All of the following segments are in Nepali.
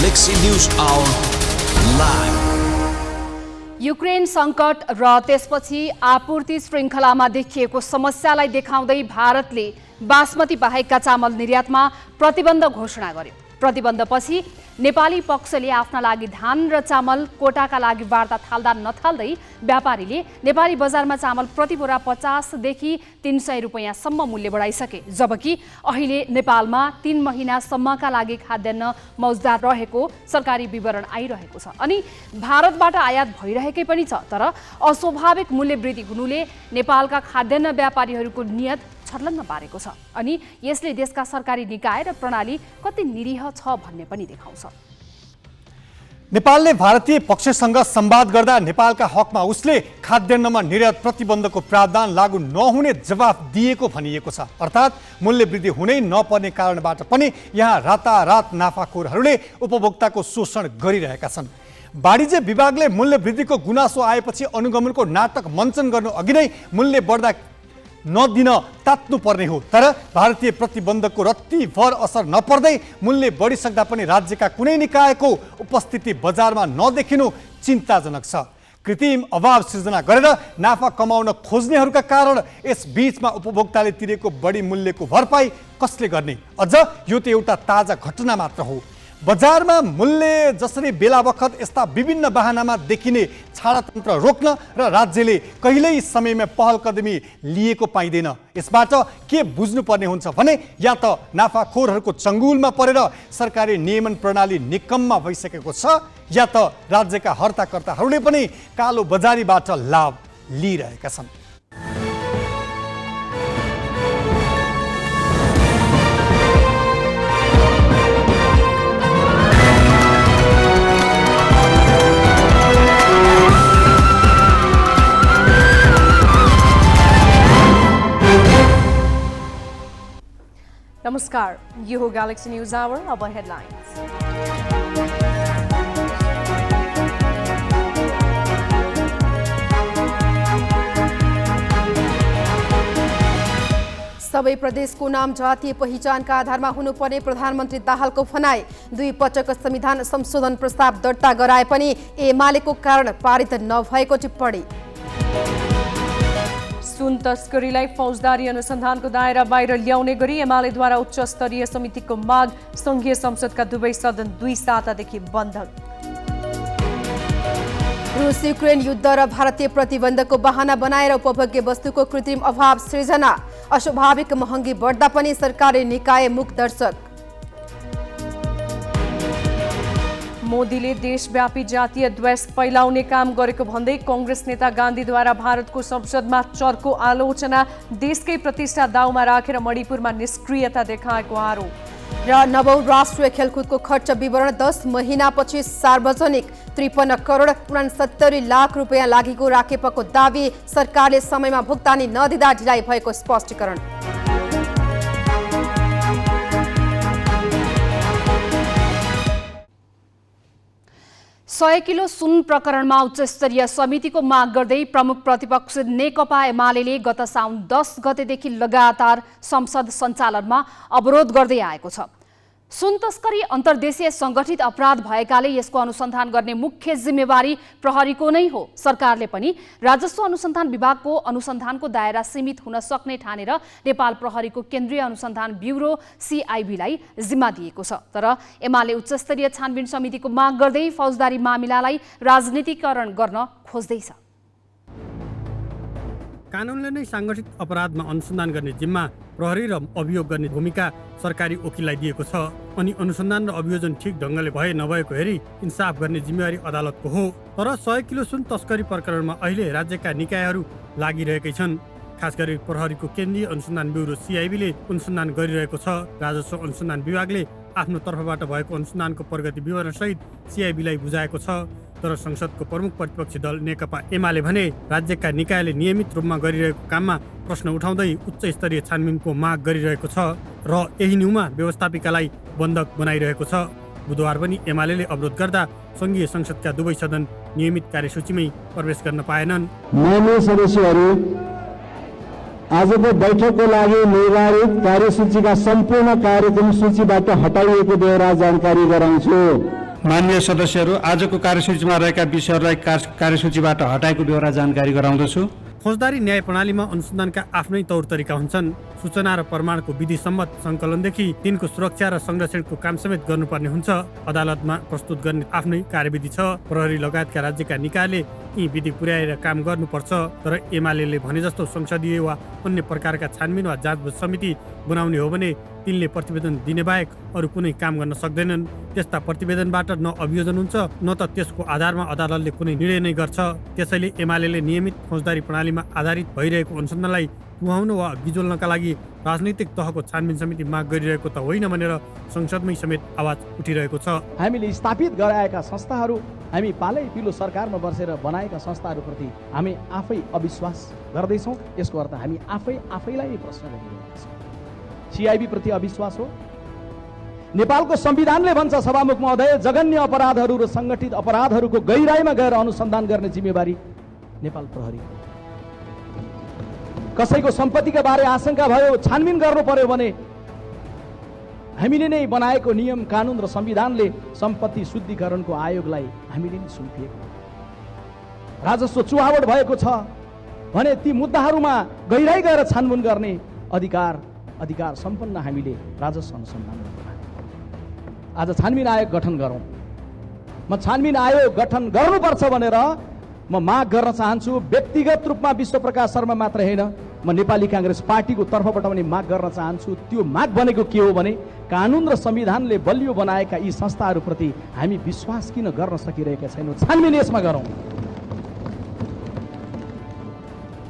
Galaxy News Hour live. Ukraine सङ्कट र त्यसपछि आपूर्ति श्रृङ्खलामा देखिएको समस्यालाई देखाउँदै भारतले बासमती बाहेकका चामल निर्यातमा प्रतिबन्ध घोषणा गर्यो। प्रतिबन्धपछि नेपाली पक्षले आफ्ना लागि धान र चामल कोटाका लागि वार्ता थाल्दा नथाल्दै व्यापारीले नेपाली बजारमा चामल प्रति बोरा 50 देखि 300 रुपैयाँसम्म मूल्य बढाइसके, जबकि अहिले नेपालमा 3 महिनासम्मका लागि खाद्यान्न मौजदार रहेको सरकारी विवरण आइरहेको छ। अनि भारतबाट आयात भइरहेकै पनि छ, तर अस्वाभाविक मूल्य वृद्धि हुनुले नेपालका खाद्यान्न व्यापारीहरूको नियत छर्लङ्ग पारेको छ। अनि यसले देशका सरकारी निकाय र प्रणाली कति निरीह छ भन्ने पनि देखाउँछ। नेपालले भारतीय पक्षसँग संवाद गर्दा नेपालका हकमा उसले खाद्यान्नमा निर्यात प्रतिबन्धको प्रावधान लागू नहुने जवाफ दिएको भनिएको छ। अर्थात् मूल्य वृद्धि हुनै नपर्ने कारणबाट पनि यहाँ रातारात नाफाखोरहरूले उपभोक्ताको शोषण गरिरहेका छन्। वाणिज्य विभागले मूल्य वृद्धिको गुनासो आएपछि अनुगमनको नाटक मञ्चन गर्नु अघि नै मूल्य बढ्दा नदिन तात्नु पर्ने हो, तर भारतीय प्रतिबन्धको रत्तीभर असर नपर्दै मूल्य बढिसक्दा पनि राज्यका कुनै निकायको उपस्थिति बजारमा नदेखिनु चिन्ताजनक छ। कृत्रिम अभाव सृजना गरेर नाफा कमाउन खोज्नेहरूका कारण यस बीचमा उपभोक्ताले तिरेको बढी मूल्यको भरपाई कसले गर्ने? अझ यो त एउटा ताजा घटना मात्र हो। बजारमा मूल्य जसरी बेला बखत यस्ता विभिन्न बहानामा देखिने छाडातन्त्र रोक्न र राज्यले कहिल्यै समयमा पहल कदमी लिएको पाइँदैन। यसबाट के बुझ्नुपर्ने हुन्छ भने या त नाफाखोरहरूको चङ्गुलमा परेर सरकारी नियमन प्रणाली निकम्मा भइसकेको छ, या त राज्यका हर्ताकर्ताहरूले पनि कालो बजारीबाट लाभ लिइरहेका छन्। नमस्कार, यो हो गैलेक्सी न्यूज आवर। अब हेडलाइन्स। सबै प्रदेशको नाम जातीय पहिचानका आधारमा हुनुपर्ने प्रधानमन्त्री दाहालको भनाई। 2 पटक संविधान संशोधन प्रस्ताव दर्ता गराए पनि एमालेको कारण पारित नभएको टिप्पणी। सुन तस्करीलाई फौजदारी अनुसन्धानको दायरा बाहिर ल्याउने गरी एमालेद्वारा उच्च स्तरीय समितिको माग। संघीय संसदका दुवै सदन 2 सातादेखि बन्द। रुस युक्रेन युद्ध र भारतीय प्रतिबन्धको बहाना बनाएर उपभोग्य वस्तुको कृत्रिम अभाव सृजना। अस्वाभाविक महँगी बढ्दा पनि सरकारी निकाय मुखदर्शक। मोदीले देशव्यापी जातीय द्वेष फैलाउने काम गरेको भन्दै कांग्रेस नेता गान्धीद्वारा भारतको संसदमा चर्को आलोचना। देशकै प्रतिष्ठा दाउमा राखेर मणिपुरमा निष्क्रियता देखाएको आरोप। र 9औं राष्ट्रिय खेलकुदको खर्च विवरण 10 महिनापछि सार्वजनिक। 53 करोड 69 लाख रुपियाँ लागेको राखेपको दावी। सरकारले समयमा भुक्तानी नदिँदा ढिलाइ भएको स्पष्टीकरण। 100 किलो सुन प्रकरणमा उच्चस्तरीय समितिको माग गर्दै प्रमुख प्रतिपक्ष नेकपा एमालेले गत साउन 10 गतेदेखि लगातार संसद सञ्चालनमा अवरोध गर्दै आएको छ। सुन तस्करी अन्तर्देशीय संगठित अपराध भएकाले यसको अनुसन्धान गर्ने मुख्य जिम्मेवारी प्रहरीको नै हो। सरकारले पनि राजस्व अनुसन्धान विभागको अनुसन्धानको दायरा सीमित हुन सक्ने ठानेर नेपाल प्रहरीको केन्द्रीय अनुसन्धान ब्युरो CIB-लाई जिम्मा दिएको छ। तर एमाले उच्चस्तरीय छानबिन समितिको माग गर्दै फौजदारी मामिलालाई राजनीतिकरण गर्न खोज्दैछ। कानुनले नै सांगठित अपराधमा अनुसन्धान गर्ने जिम्मा प्रहरी र अभियोग गर्ने भूमिका सरकारी वकिललाई दिएको छ। अनि अनुसन्धान र अभियोजन ठिक ढङ्गले भए नभएको हेरी इन्साफ गर्ने जिम्मेवारी अदालतको हो। तर 100 किलो सुन तस्करी प्रकरणमा अहिले राज्यका निकायहरू लागिरहेकै छन्। खास गरी प्रहरीको केन्द्रीय अनुसन्धान ब्युरो CIB-ले अनुसन्धान गरिरहेको छ। राजस्व अनुसन्धान विभागले आफ्नो तर्फबाट भएको अनुसन्धानको प्रगति विवरण सहित CIB-लाई बुझाएको छ। तर संसदको प्रमुख प्रतिपक्षी दल नेकपा एमाले भने राज्यका निकायले नियमित रूपमा गरिरहेको काममा प्रश्न उठाउँदै उच्च स्तरीय छानबिनको माग गरिरहेको छ र यही न्यूमा व्यवस्थापिकालाई बन्धक बनाइरहेको छ। बुधबार पनि एमालेले अवरोध गर्दा संघीय संसदका दुवै सदन नियमित कार्यसूचीमै प्रवेश गर्न पाएनन्। मान्य सदस्यहरू, आजको बैठकको लागि निर्धारित कार्यसूचीका सम्पूर्ण कार्यक्रम सूचीबाट हटाइएको बेहोरा जानकारी गराउँछु। माननीय सदस्यहरू, आजको कार्यसूचीमा रहेका विषयहरूलाई कार्यसूचीबाट हटाएको बेहोरा जानकारी गराउँदछु। फौजदारी न्याय प्रणालीमा अनुसन्धानका आफ्नै तौर तरिका हुन्छन्। सूचना र प्रमाणको विधिसम्मत सङ्कलनदेखि तिनको सुरक्षा र संरक्षणको काम समेत गर्नुपर्ने हुन्छ। अदालतमा प्रस्तुत गर्ने आफ्नै कार्यविधि छ। प्रहरी लगायतका राज्यका निकायले यी विधि पुर्याएर काम गर्नुपर्छ। तर एमाले भने जस्तो संसदीय वा अन्य प्रकारका छानबिन वा जाँच समिति बनाउने हो भने तिनले प्रतिवेदन दिने बाहेक अरू कुनै काम गर्न सक्दैनन्। त्यस्ता प्रतिवेदनबाट न अभियोजन हुन्छ न त त्यसको आधारमा अदालतले कुनै निर्णय नै गर्छ। त्यसैले एमाले नियमित फौजदारी प्रणालीमा आधारित भइरहेको अनुसन्धानलाई पुहाउन वा बिजोल्नका लागि राजनैतिक तहको छानबिन समिति माग गरिरहेको त होइन भनेर संसदमै समेत आवाज उठिरहेको छ। हामीले स्थापित गराएका संस्थाहरू, हामी पालै पिलो सरकारमा बसेर बनाएका संस्थाहरूप्रति हामी आफै अविश्वास गर्दैछौँ। यसको अर्थ हामी आफैलाई प्रश्न गरिरहेका छौँ। सिआइबी प्रति अविश्वास हो। नेपालको संविधानले भन्छ, सभामुख महोदय, जघन्य अपराधहरू र सङ्गठित अपराधहरूको गहिराईमा गएर अनुसन्धान गर्ने जिम्मेवारी नेपाल प्रहरी। कसैको सम्पत्तिका बारे आशंका भयो, छानबिन गर्नु पर्यो भने हामीले नै बनाएको नियम कानुन र संविधानले सम्पत्ति शुद्धिकरणको आयोगलाई हामीले नै सुम्पिएको। राजस्व चुहावट भएको छ भने ती मुद्दाहरूमा गहिराई गएर छानबिन गर्ने अधिकार सम्पन्न हामीले राजस्व अनुसन्धान गर्छौँ। आज छानबिन आयोग गठन गरौँ। म छानबिन आयोग गठन गर्नुपर्छ भनेर म माग गर्न चाहन्छु। व्यक्तिगत रूपमा विश्वप्रकाश शर्मा मात्र होइन, म नेपाली काङ्ग्रेस पार्टीको तर्फबाट पनि माग गर्न चाहन्छु। त्यो माग भनेको के हो भने कानुन र संविधानले बलियो बनाएका यी संस्थाहरूप्रति हामी विश्वास किन गर्न सकिरहेका छैनौँ? छानबिन यसमा गरौँ।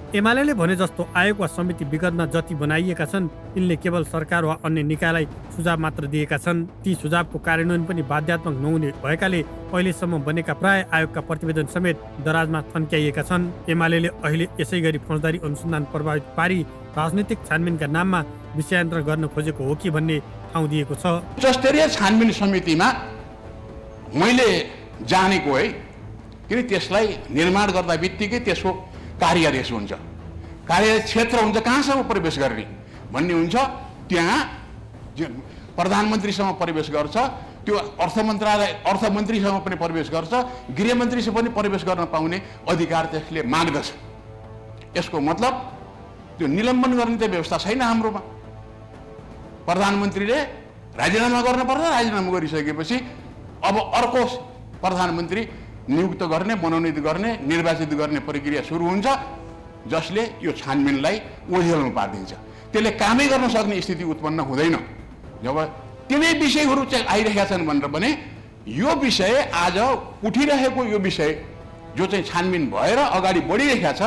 एमाले भने जस्तो आयोग वा समिति विगतमा जति बनाइएका छन् तिनले केवल सरकार वा अन्य निकायलाई सुझाव मात्र दिएका छन्। ती सुझावको कार्यान्वयन पनि बाध्यात्मक नहुने भएकाले अहिलेसम्म बनेका प्राय आयोगका प्रतिवेदन समेत दराजमा थन्क्याइएका छन्। एमाले अहिले यसै गरी फौजदारी अनुसन्धान प्रभावित पारी राजनीतिक छानबिनका नाममा विषयान्तरण गर्न खोजेको हो कि भन्ने ठाउँ दिएको छ। उच्चस्तरीय छानबिन समितिमा मैले जानेको है, किन त्यसलाई निर्माण गर्दा बित्तिकै त्यसको कार्यादेश हुन्छ, कार्य क्षेत्र हुन्छ, कहाँसम्म प्रवेश गर्ने भन्ने हुन्छ। त्यहाँ प्रधानमन्त्रीसँग प्रवेश गर्छ, त्यो अर्थमन्त्रीसँग पनि प्रवेश गर्छ, गृहमन्त्रीसँग पनि प्रवेश गर्न पाउने अधिकार त्यसले माग्दछ। यसको मतलब त्यो निलम्बन गर्ने त व्यवस्था छैन हाम्रोमा। प्रधानमन्त्रीले राजीनामा गर्नुपर्छ, राजीनामा गरिसकेपछि अब अर्को प्रधानमन्त्री नियुक्त गर्ने, मनोनित गर्ने, निर्वाचित गर्ने प्रक्रिया सुरु हुन्छ, जसले यो छानबिनलाई ओझेलमा पारिदिन्छ। त्यसले कामै गर्न सक्ने स्थिति उत्पन्न हुँदैन। जब तिनै विषयहरू चाहिँ आइरहेका छन् भनेर पनि यो विषय आज उठिरहेको यो विषय जो चाहिँ छानबिन भएर अगाडि बढिरहेका छ,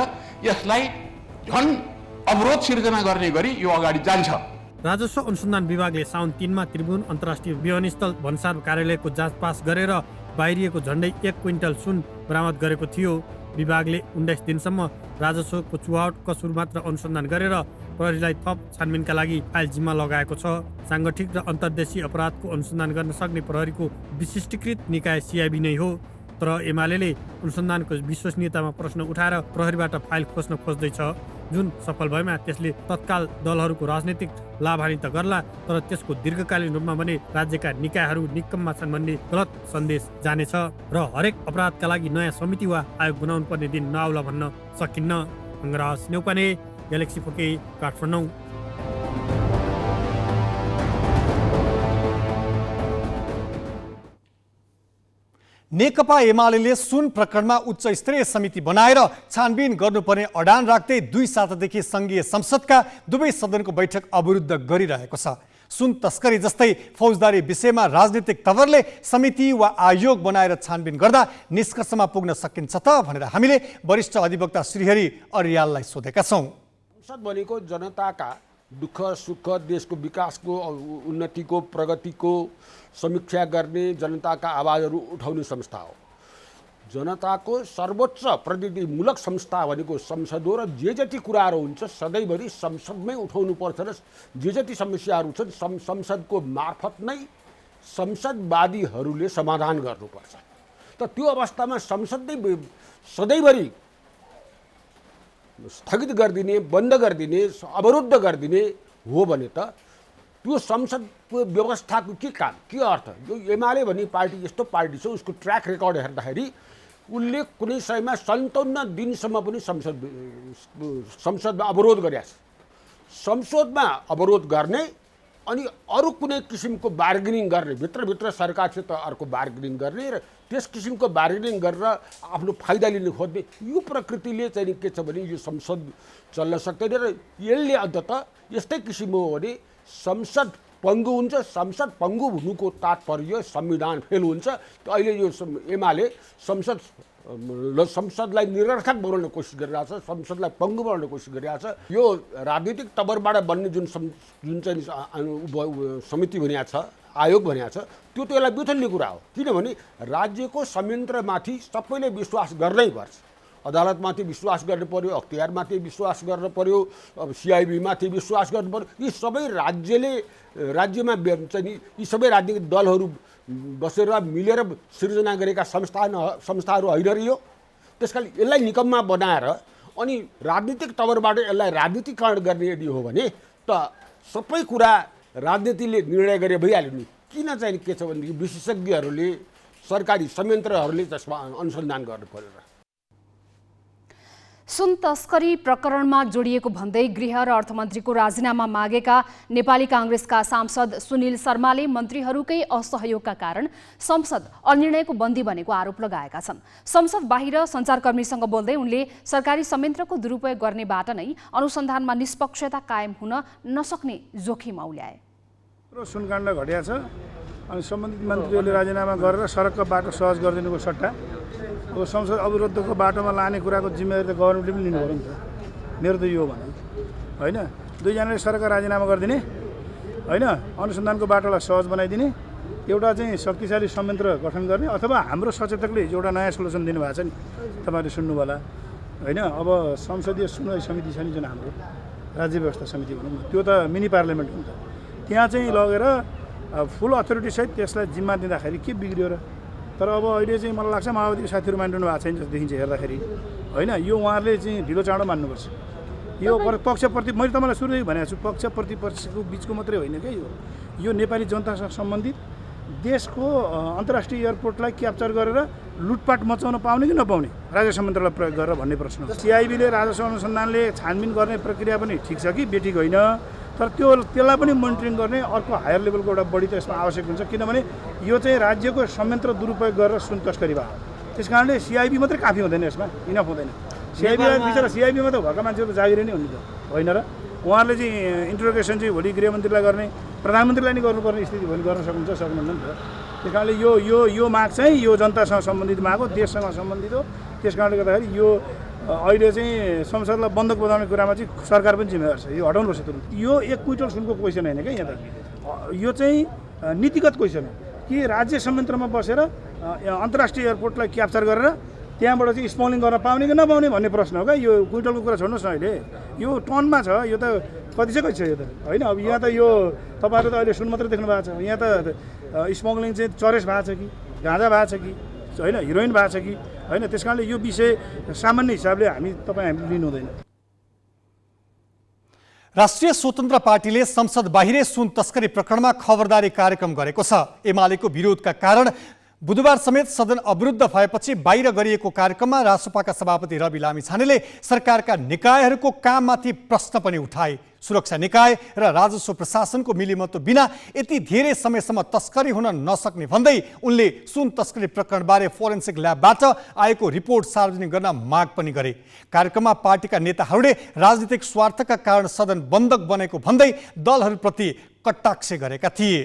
यसलाई झन् अवरोध सिर्जना गर्ने गरी यो अगाडि जान्छ। राजस्व अनुसन्धान विभागले साउन 3 मा त्रिभुवन अन्तर्राष्ट्रिय विमानस्थल भन्सार कार्यालयको जाँच पास गरेर बाहिरिएको झन्डै 1 क्विन्टल सुन बरामद गरेको थियो। विभागले 19 दिनसम्म राजस्वको चुहावट कसुर मात्र अनुसन्धान गरेर प्रहरीलाई थप छानबिनका लागि फाइल जिम्मा लगाएको छ। साङ्गठिक र अन्तर्देशीय अपराधको अनुसन्धान गर्न सक्ने प्रहरीको विशिष्टीकृत निकाय सिआइबी नै हो। तर एमाले अनुसन्धानको विश्वसनीयतामा प्रश्न उठाएर प्रहरीबाट फाइल खोज्न खोज्दैछ। जुन सफल भएमा त्यसले तत्काल दलहरूको राजनीतिक लाभहानि त गर्ला, तर त्यसको दीर्घकालीन रूपमा भने राज्यका निकायहरू निकम्मा छन् भन्ने गलत सन्देश जानेछ र हरेक अपराधका लागि नयाँ समिति वा आयोग बनाउनु पर्ने दिन नआउला भन्न सकिन्न। अङ्गराज नेउपाने, ग्यालेक्सी फोके, काठमाडौँ। नेकपा एमाले सुन प्रकरणमा उच्च स्तरीय समिति बनाएर छानबिन गर्नुपर्ने अडान राख्दै 2 सातादेखि संघीय संसदका दुवै सदनको बैठक अवरुद्ध गरिरहेको छ। सुन तस्करी जस्तै फौजदारी विषयमा राजनीतिक तवरले समिति वा आयोग बनाएर छानबिन गर्दा निष्कर्षमा पुग्न सकिन्छ त भनेर हामीले वरिष्ठ अधिवक्ता श्रीहरि अर्याललाई सोधेका छौँ। संसद भनेको जनताका दुःख सुख, देशको विकासको, उन्नतिको, प्रगतिको समीक्षा गर्ने, जनताका आवाजहरू उठाउने संस्था हो। जनताको सर्वोच्च प्रतिनिधिमूलक संस्था भनेको संसद हो र जे जति कुराहरू हुन्छ सधैँभरि संसदमै उठाउनु पर्छ र जे जति समस्याहरू छन् संसदको मार्फत नै संसदवादीहरूले समाधान गर्नुपर्छ। त त्यो अवस्थामा संसद नै सधैँभरि स्थगित गरिदिने, बन्द गरिदिने, अवरुद्ध गरिदिने हो भने त त्यो संसद व्यवस्थाको के काम के अर्थ यो एमाले भन्ने पार्टी यस्तो पार्टी छ उसको ट्र्याक रेकर्ड हेर्दाखेरि उनले कुनै समयमा 57 दिनसम्म पनि संसदमा अवरोध गरेका छ। संसदमा अवरोध गर्ने अनि अरू कुनै किसिमको बार्गेनिङ गर्ने भित्रभित्र सरकारसित अर्को बार्गेनिङ गर्ने र त्यस किसिमको बार्गेनिङ गरेर आफ्नो फाइदा लिन खोज्ने यो प्रकृतिले चाहिँ के छ भने यो संसद चल्न सक्दैन र यसले अन्ततः यस्तै किसिम हो भने संसद पङ्गु हुन्छ। संसद पङ्गु हुनुको तात्पर्य संविधान फेल हुन्छ। अहिले यो एमाले संसदलाई निरर्थक बनाउन कोसिस गरिरहेछ, संसदलाई पङ्गु बनाउन कोसिस गरिरहेछ। यो राजनीतिक तवरबाट बन्ने जुन चाहिँ समिति भनिएको छ, आयोग भनिएको छ, त्यो त यसलाई बिथल्ने कुरा हो। किनभने राज्यको संयन्त्रमाथि सबैले विश्वास गर्नै पर्छ। अदालतमाथि विश्वास गर्नु पर्यो, अख्तियारमाथि विश्वास गर्नु पर्यो, अब सिआइबीमाथि विश्वास गर्नु पर्यो। यी सबै राज्यमा चाहिँ यी सबै राजनीतिक दलहरू बसेर मिलेर सिर्जना गरेका संस्थाहरू होइन र यो। त्यसकारण यसलाई निकममा बनाएर अनि राजनीतिक तवरबाट यसलाई राजनीतिकरण गर्ने यदि हो भने त सबै कुरा राजनीतिले निर्णय गरे भइहाल्यो नि। किन चाहिँ के छ भनेदेखि विशेषज्ञहरूले सरकारी संयन्त्रहरूले त्यसमा अनुसन्धान गर्नु पर्यो। सुन तस्करी प्रकरणमा जोडिएको भन्दै गृह र अर्थमन्त्रीको राजीनामा मागेका नेपाली काङ्ग्रेसका सांसद सुनिल शर्माले मन्त्रीहरूकै असहयोगका कारण संसद अनिर्णयको बन्दी बनेको आरोप लगाएका छन्। संसद बाहिर सञ्चारकर्मीसँग बोल्दै उनले सरकारी संयन्त्रको दुरुपयोग गर्नेबाट नै अनुसन्धानमा निष्पक्षता कायम हुन नसक्ने जोखिम औल्याए। सुनकाण्ड घटेको छ अनि सम्बन्धित मन्त्रीहरूले राजीनामा गरेर सडकको बाटो सहज गरिदिनुको सट्टा अब संसद अवरुद्धको बाटोमा लाने कुराको जिम्मेवारी त गभर्मेन्टले पनि लिनु पर्यो नि त। मेरो त यो भने होइन, दुईजनाले सडकको राजीनामा गरिदिने होइन, अनुसन्धानको बाटोलाई सहज बनाइदिने, एउटा चाहिँ शक्तिशाली संयन्त्र गठन गर्ने, अथवा हाम्रो सचेतकले एउटा नयाँ सोल्युसन दिनुभएको छ नि, तपाईँहरूले सुन्नु होला होइन। अब संसदीय सुनवाई समिति छ नि जुन हाम्रो राज्य व्यवस्था समिति भनौँ न, त्यो त मिनी पार्लियामेन्ट हो नि त। त्यहाँ चाहिँ लगेर फुल अथोरिटीसहित त्यसलाई जिम्मा दिँदाखेरि के बिग्रियो र? तर अब अहिले चाहिँ मलाई लाग्छ माओवादीको साथीहरू मानिरहनु भएको छैन जस्तो देखिन्छ हेर्दाखेरि होइन। यो उहाँहरूले चाहिँ ढिलो चाँडो मान्नुपर्छ। यो पक्ष मैले तपाईँलाई सुरुदेखि भनेको छु, पक्ष प्रतिपक्षको बिचको मात्रै होइन क्या यो नेपाली जनतासँग सम्बन्धित देशको अन्तर्राष्ट्रिय एयरपोर्टलाई क्याप्चर गरेर लुटपाट मचाउन पाउने कि नपाउने राजस्व मन्त्रालयलाई प्रयोग गरेर भन्ने प्रश्न हो। सिआइबीले राजस्व अनुसन्धानले छानबिन गर्ने प्रक्रिया पनि ठिक छ कि बेठिक होइन, तर त्यसलाई पनि मोनिटरिङ गर्ने अर्को हायर लेभलको एउटा बढी त यसमा आवश्यक हुन्छ। किनभने यो चाहिँ राज्यको संयन्त्र दुरुपयोग गरेर सुन तस्करी भयो। त्यस कारणले सिआइबी मात्रै काफी हुँदैन, यसमा इनफ हुँदैन। सिआइबीमा त भएका मान्छेहरू जागिर नै हुने त होइन र? उहाँहरूले चाहिँ इन्ट्रोगेसन चाहिँ भोलि गृहमन्त्रीलाई गर्ने, प्रधानमन्त्रीलाई नै गर्नुपर्ने स्थिति भोलि गर्न सक्नुहुन्न नि त। त्यस कारणले यो माग चाहिँ यो जनतासँग सम्बन्धित माग हो, देशसँग सम्बन्धित हो। त्यस कारणले गर्दाखेरि यो अहिले चाहिँ संसदलाई बन्दक बनाउने कुरामा चाहिँ सरकार पनि जिम्मेवार छ। यो हटाउनुपर्छ तुरुन्त। यो 1 क्विन्टल सुनको क्वेसन होइन क्या, यहाँ त यो चाहिँ नीतिगत क्वेसन हो कि राज्य संयन्त्रमा बसेर अन्तर्राष्ट्रिय एयरपोर्टलाई क्याप्चर गरेर त्यहाँबाट चाहिँ स्मगलिङ गर्न पाउने कि नपाउने भन्ने प्रश्न हो क्या। यो क्विन्टलको कुरा छोड्नुहोस् न, अहिले यो टनमा छ, यो त कति चाहिँ कति छ यो त होइन। अब यहाँ त यो तपाईँहरू त अहिले सुन मात्रै देख्नु भएको छ, यहाँ त स्मगलिङ चाहिँ चरेस भएको छ कि गाँजा भएको छ कि होइन, हिरोइन भएको छ कि होइन। त्यस कारणले यो विषय सामान्य हिसाबले हामी लिनु हुँदैन। राष्ट्रिय स्वतन्त्र पार्टीले संसद बाहिरै सुन तस्करी प्रकरणमा खबरदारी कार्यक्रम गरेको छ। एमालेको विरोधका कारण बुधबार समेत सदन अवरुद्ध भएपछि बाहिर गरिएको कार्यक्रममा रासोपाका सभापति रवि लामिछानेले सरकारका निकायहरूको काममाथि प्रश्न पनि उठाए। सुरक्षा निकाय र राजस्व प्रशासनको मिलिमतो बिना यति धेरै समयसम्म तस्करी हुन नसक्ने भन्दै उनले सुन तस्करी प्रकरणबारे फोरेन्सिक ल्याबबाट आएको रिपोर्ट सार्वजनिक गर्न माग पनि गरे। कार्यक्रममा पार्टीका नेताहरूले राजनीतिक स्वार्थका कारण सदन बन्दक बनेको भन्दै दलहरूप्रति कटाक्ष गरेका थिए।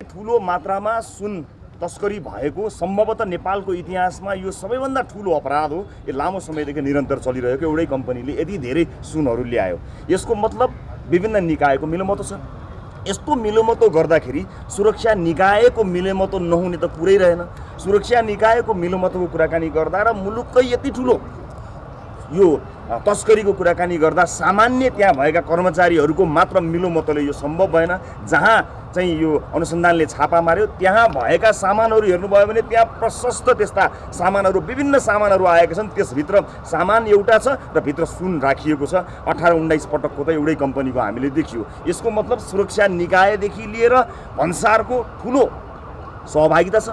ठुलो मात्रामा सुन तस्करी भएको सम्भवतः नेपालको इतिहासमा यो सबैभन्दा ठुलो अपराध हो। यो लामो समयदेखि निरन्तर चलिरहेको एउटै कम्पनीले यति धेरै सुनहरू ल्यायो। यसको मतलब विभिन्न निकायको मिलोमतो छ। यस्तो मिलोमतो गर्दाखेरि सुरक्षा निकायको मिलोमतो नहुने त कुरै रहेन। सुरक्षा निकायको मिलोमतोको कुराकानी गर्दा र मुलुककै यति ठुलो यो तस्करीको कुराकानी गर्दा सामान्य त्यहाँ भएका कर्मचारीहरूको मात्र मिलोमतोले यो सम्भव भएन। जहाँ चाहिँ यो अनुसन्धानले छापा मार्यो त्यहाँ भएका सामानहरू हेर्नुभयो भने त्यहाँ प्रशस्त त्यस्ता सामानहरू विभिन्न सामानहरू आएका छन्। त्यसभित्र सामान एउटा छ र भित्र सुन राखिएको छ। 18-19 पटकको त एउटै कम्पनीको हामीले देखियो। यसको मतलब सुरक्षा निकायदेखि लिएर भन्सारको ठुलो सहभागिता छ।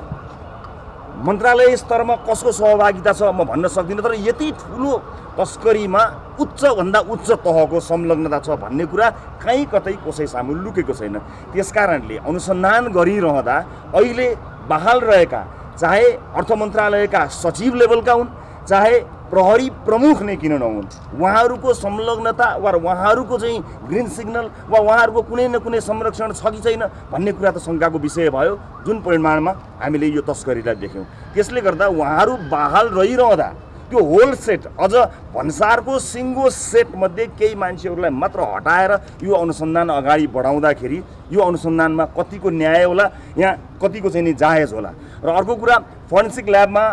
मन्त्रालय स्तरमा कसको सहभागिता छ म भन्न सक्दिनँ, तर यति ठुलो तस्करीमा उच्चभन्दा उच्च तहको संलग्नता छ भन्ने कुरा कहीँ कतै कसै सामु लुकेको छैन। त्यसकारणले अनुसन्धान गरिरहँदा अहिले बहाल रहेका चाहे अर्थ मन्त्रालयका सचिव लेभलका हुन् चाहे प्रहरी प्रमुख नै किन नहुन्, उहाँहरूको संलग्नता वा उहाँहरूको चाहिँ ग्रिन सिग्नल वा उहाँहरूको कुनै न कुनै संरक्षण छ कि छैन भन्ने कुरा त शङ्काको विषय भयो, जुन परिमाणमा हामीले यो तस्करीलाई देख्यौँ। त्यसले गर्दा उहाँहरू बहाल रहिरहँदा त्यो होल सेट अझ भन्सारको सिङ्गो सेटमध्ये केही मान्छेहरूलाई मात्र हटाएर यो अनुसन्धान अगाडि बढाउँदाखेरि यो अनुसन्धानमा कतिको न्याय होला, यहाँ कतिको चाहिँ नि जायज होला। र अर्को कुरा, फोरेन्सिक ल्याबमा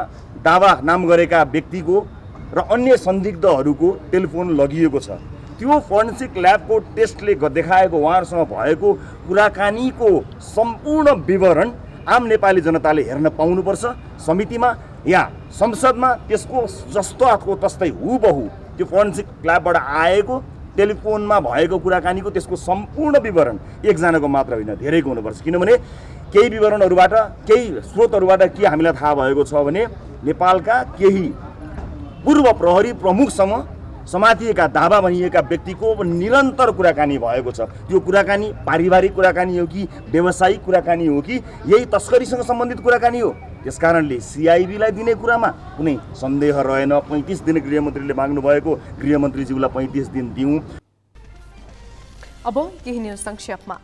दावा नाम गरेका व्यक्तिको र अन्य संदिग्धहरूको टेलिफोन लगिएको छ। त्यो फोरेन्सिक ल्याबको टेस्टले देखाएको उहाँहरूसँग भएको कुराकानीको सम्पूर्ण विवरण आम नेपाली जनताले हेर्न पाउनुपर्छ। समितिमा या संसदमा त्यसको जस्तो हातको तस्तै हुबहु त्यो फोरेन्सिक ल्याबबाट आएको टेलिफोनमा भएको कुराकानीको त्यसको सम्पूर्ण विवरण एकजनाको मात्र होइन, धेरैको हुनुपर्छ। किनभने केही विवरणहरूबाट केही स्रोतहरूबाट के हामीलाई थाहा भएको छ भने नेपालका केही पूर्व प्रहरी प्रमुखसँग समातिएका दावा भनिएका व्यक्तिको निरन्तर कुराकानी भएको छ। त्यो कुराकानी पारिवारिक कुराकानी हो कि व्यावसायिक कुराकानी हो कि यही तस्करीसँग सम्बन्धित कुराकानी हो। त्यसकारणले सिआइबीलाई दिने कुरामा कुनै सन्देह रहेन। 35 दिन गृहमन्त्रीले माग्नु भएको, गृहमन्त्रीज्यूलाई 35 दिन दिउँ। अब केही न्यूज संक्षेपमा।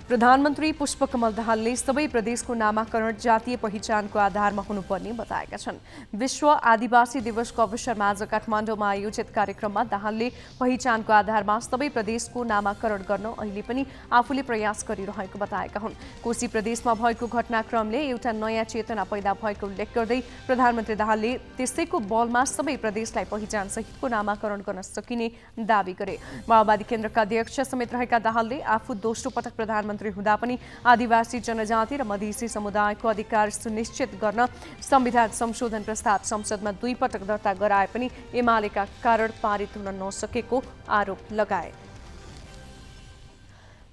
प्रधानमन्त्री पुष्पकमल दाहालले सबै प्रदेशको नामाकरण जातीय पहिचानको आधारमा हुनुपर्ने बताएका छन्। विश्व आदिवासी दिवसको अवसरमा आज काठमाडौँमा आयोजित कार्यक्रममा दाहालले पहिचानको आधारमा सबै प्रदेशको नामाकरण गर्न अहिले पनि आफूले प्रयास गरिरहेको बताएका हुन्। कोशी प्रदेशमा भएको घटनाक्रमले एउटा नयाँ चेतना पैदा भएको उल्लेख गर्दै प्रधानमन्त्री दाहालले त्यसैको बलमा सबै प्रदेशलाई पहिचान सहितको नामाकरण गर्न सकिने दावी गरे। माओवादी केन्द्रका अध्यक्ष समेत रहेका दाहालले आफू दोस्रो पटक प्रधानमन्त्री हुँदा पनि आदिवासी जनजाति र मधेसी समुदायको अधिकार सुनिश्चित गर्न संविधान संशोधन प्रस्ताव संसदमा 2 पटक दर्ता गराए पनि एमालेका कारण पारित हुन नसकेको आरोप लगाए।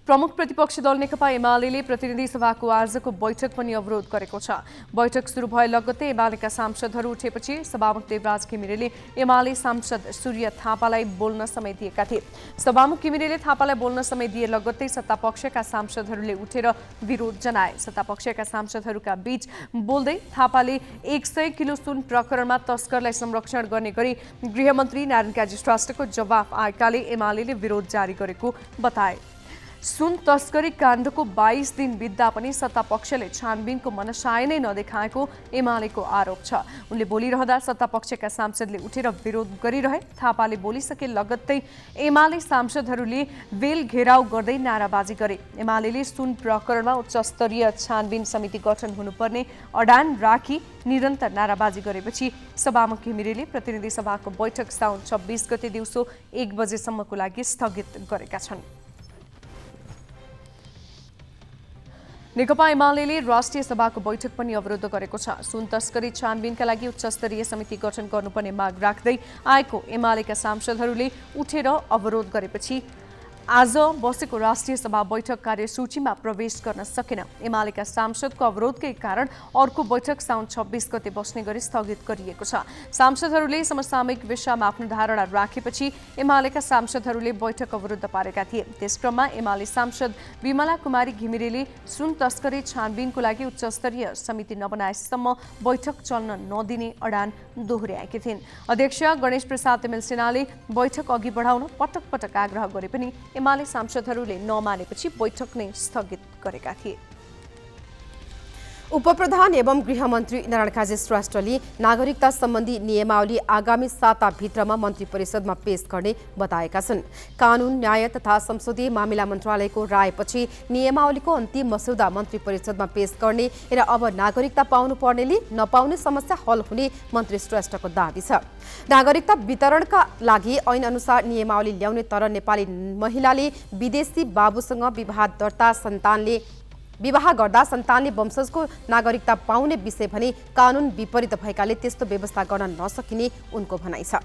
प्रमुख प्रतिपक्षी दल नेकपा एमाले प्रतिनिधि सभाको आजको बैठक पनि अवरोध गरेको छ। बैठक सुरु भए लगत्तै एमालेका सांसदहरू उठेपछि सभामुख देवराज घिमिरेले एमाले सांसद सूर्य थापालाई बोल्न समय दिएका थिए। सभामुख घिमिरेले थापालाई बोल्न समय दिए लगत्तै सत्तापक्षका सांसदहरूले उठेर विरोध जनाए। सत्तापक्षका सांसदहरूका बीच बोल्दै थापाले 100 किलो सुन प्रकरणमा तस्करलाई संरक्षण गर्ने गरी गृहमन्त्री नारायण काजी श्रेष्ठको जवाफ आएकाले एमाले विरोध जारी गरेको बताए। सुन तस्करी काण्डको 22 दिन बित्दा पनि सत्तापक्षले छानबिनको मनसाय नै नदेखाएको एमालेको आरोप छ। उनले बोलिरहँदा सत्तापक्षका सांसदले उठेर विरोध गरिरहे। थापाले बोलिसके लगत्तै एमाले सांसदहरूले वेल घेराउ गर्दै नाराबाजी गरे। एमाले सुन प्रकरणमा उच्चस्तरीय छानबिन समिति गठन हुनुपर्ने अडान राखी निरन्तर नाराबाजी गरेपछि सभामुख घिमिरेले प्रतिनिधि सभाको बैठक साउन 26 गते दिउँसो 1 बजेसम्मको लागि स्थगित गरेका छन्। नेकपा एमाले राष्ट्रिय सभाको बैठक पनि अवरुद्ध गरेको छ। सुन तस्करी छानबिनका लागि उच्चस्तरीय समिति गठन गर्नुपर्ने माग राख्दै आएको एमालेका सांसदहरूले उठेर अवरोध गरेपछि आज बसेको राष्ट्रिय सभा बैठक कार्यसूचीमा प्रवेश गर्न सकेन। एमालेका सांसदको अवरोधकै कारण अर्को बैठक साउन 26 गते बस्ने गरी स्थगित गरिएको छ। सांसदहरूले समसामयिक विषयमा आफ्नो धारणा राखेपछि एमालेका सांसदहरूले बैठक अवरुद्ध पारेका थिए। त्यसक्रममा एमाले सांसद विमला कुमारी घिमिरेले सुन तस्करी छानबिनको लागि उच्चस्तरीय समिति नबनाएसम्म बैठक चल्न नदिने अडान दोहोर्याएकी थिइन्। अध्यक्ष गणेश प्रसाद तिमेल सिन्हाले बैठक अघि बढाउन पटक पटक आग्रह गरे पनि एमाले सांसदहरूले नमानेपछि बैठक नै स्थगित गरेका थिए। उपप्रधान एवं गृहमन्त्री नारायण काजी श्रेष्ठले नागरिकता सम्बन्धी नियमावली आगामी 7 हप्ताभित्रमा मन्त्री परिषदमा पेश गर्ने बताएका छन्। कानून, न्याय तथा संसदीय मामिला मन्त्रालयको रायपछि नियमावलीको अन्तिम मस्यौदा मन्त्री परिषदमा पेश गर्ने र अब नागरिकता पाउनु पर्नेले नपाउने समस्या हल हुने मन्त्री श्रेष्ठको दाबी छ। नागरिकता वितरणका लागि ऐन अनुसार नियमावली ल्याउने तर नेपाली महिलाले विदेशी बाबुसँग विवाह गर्दा सन्तानले वंशजको नागरिकता पाउने विषय भने कानून विपरीत भएकाले त्यस्तो व्यवस्था गर्न नसकिने उनको भनाइ छ।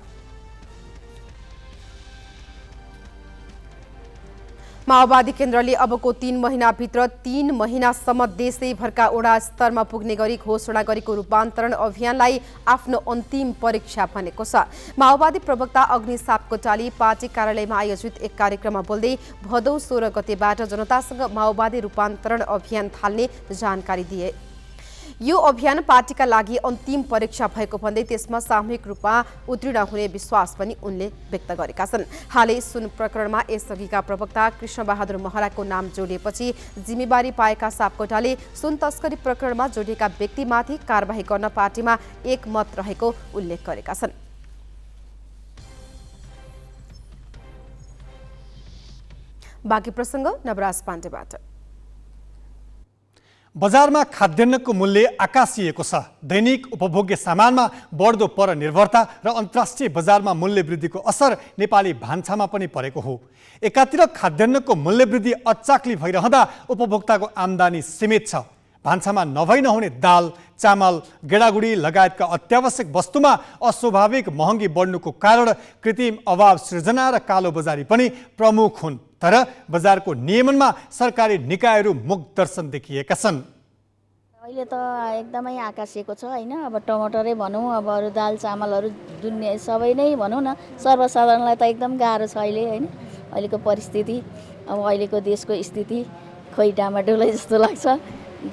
माओवादी केन्द्रले अबको 3 महिनाभित्र 3 महिनासम्म देशैभरका वडा स्तरमा पुग्ने गरी घोषणा गरेको रूपान्तरण अभियानलाई आफ्नो अन्तिम परीक्षा भनेको छ। माओवादी प्रवक्ता अग्नि सापकोटाले पार्टी कार्यालयमा आयोजित एक कार्यक्रममा बोल्दै भदौ 16 गतेबाट जनतासँग माओवादी रूपान्तरण अभियान थाल्ने जानकारी दिए। यो अभियान पार्टीका लागि अन्तिम परीक्षा भएको भन्दै त्यसमा सामूहिक रूपमा उत्तीर्ण हुने विश्वास पनि उनले व्यक्त गरेका छन्। हालै सुन प्रकरणमा यसअघिका प्रवक्ता कृष्णबहादुर महराको नाम जोडिएपछि जिम्मेवारी पाएका सापकोटाले सुन तस्करी प्रकरणमा जोडिएका व्यक्तिमाथि कारबाही गर्न पार्टीमा एकमत रहेको उल्लेख गरेका छन्। बाँकी प्रसङ्ग नवराज पाण्डेबाट। बजारमा खाद्यान्नको मूल्य आकाशिएको छ। दैनिक उपभोग्य सामानमा बढ्दो परनिर्भरता र अन्तर्राष्ट्रिय बजारमा मूल्य वृद्धिको असर नेपाली भान्सामा पनि परेको हो। एकातिर खाद्यान्नको मूल्य वृद्धि अचाक्ली भइरहँदा उपभोक्ताको आम्दानी सीमित छ। भान्सामा नभई नहुने दाल, चामल, गेडागुडी लगायतका अत्यावश्यक वस्तुमा अस्वाभाविक महँगी बढ्नुको कारण कृत्रिम अभाव सृजना र कालो बजारी पनि प्रमुख हुन्। तर बजारको नियमनमा सरकारी निकायहरू मुख दर्शन देखिएका छन्। अहिले त एकदमै आकाशिएको छ हैन। अब टमाटरै भनौँ, अब अरू दाल चामलहरू दुनियाँ सबै नै भनौँ न, सर्वसाधारणलाई त एकदम गाह्रो छ अहिले हैन। अहिलेको परिस्थिति, अब अहिलेको देशको स्थिति खोइ डामाडोलै जस्तो लाग्छ।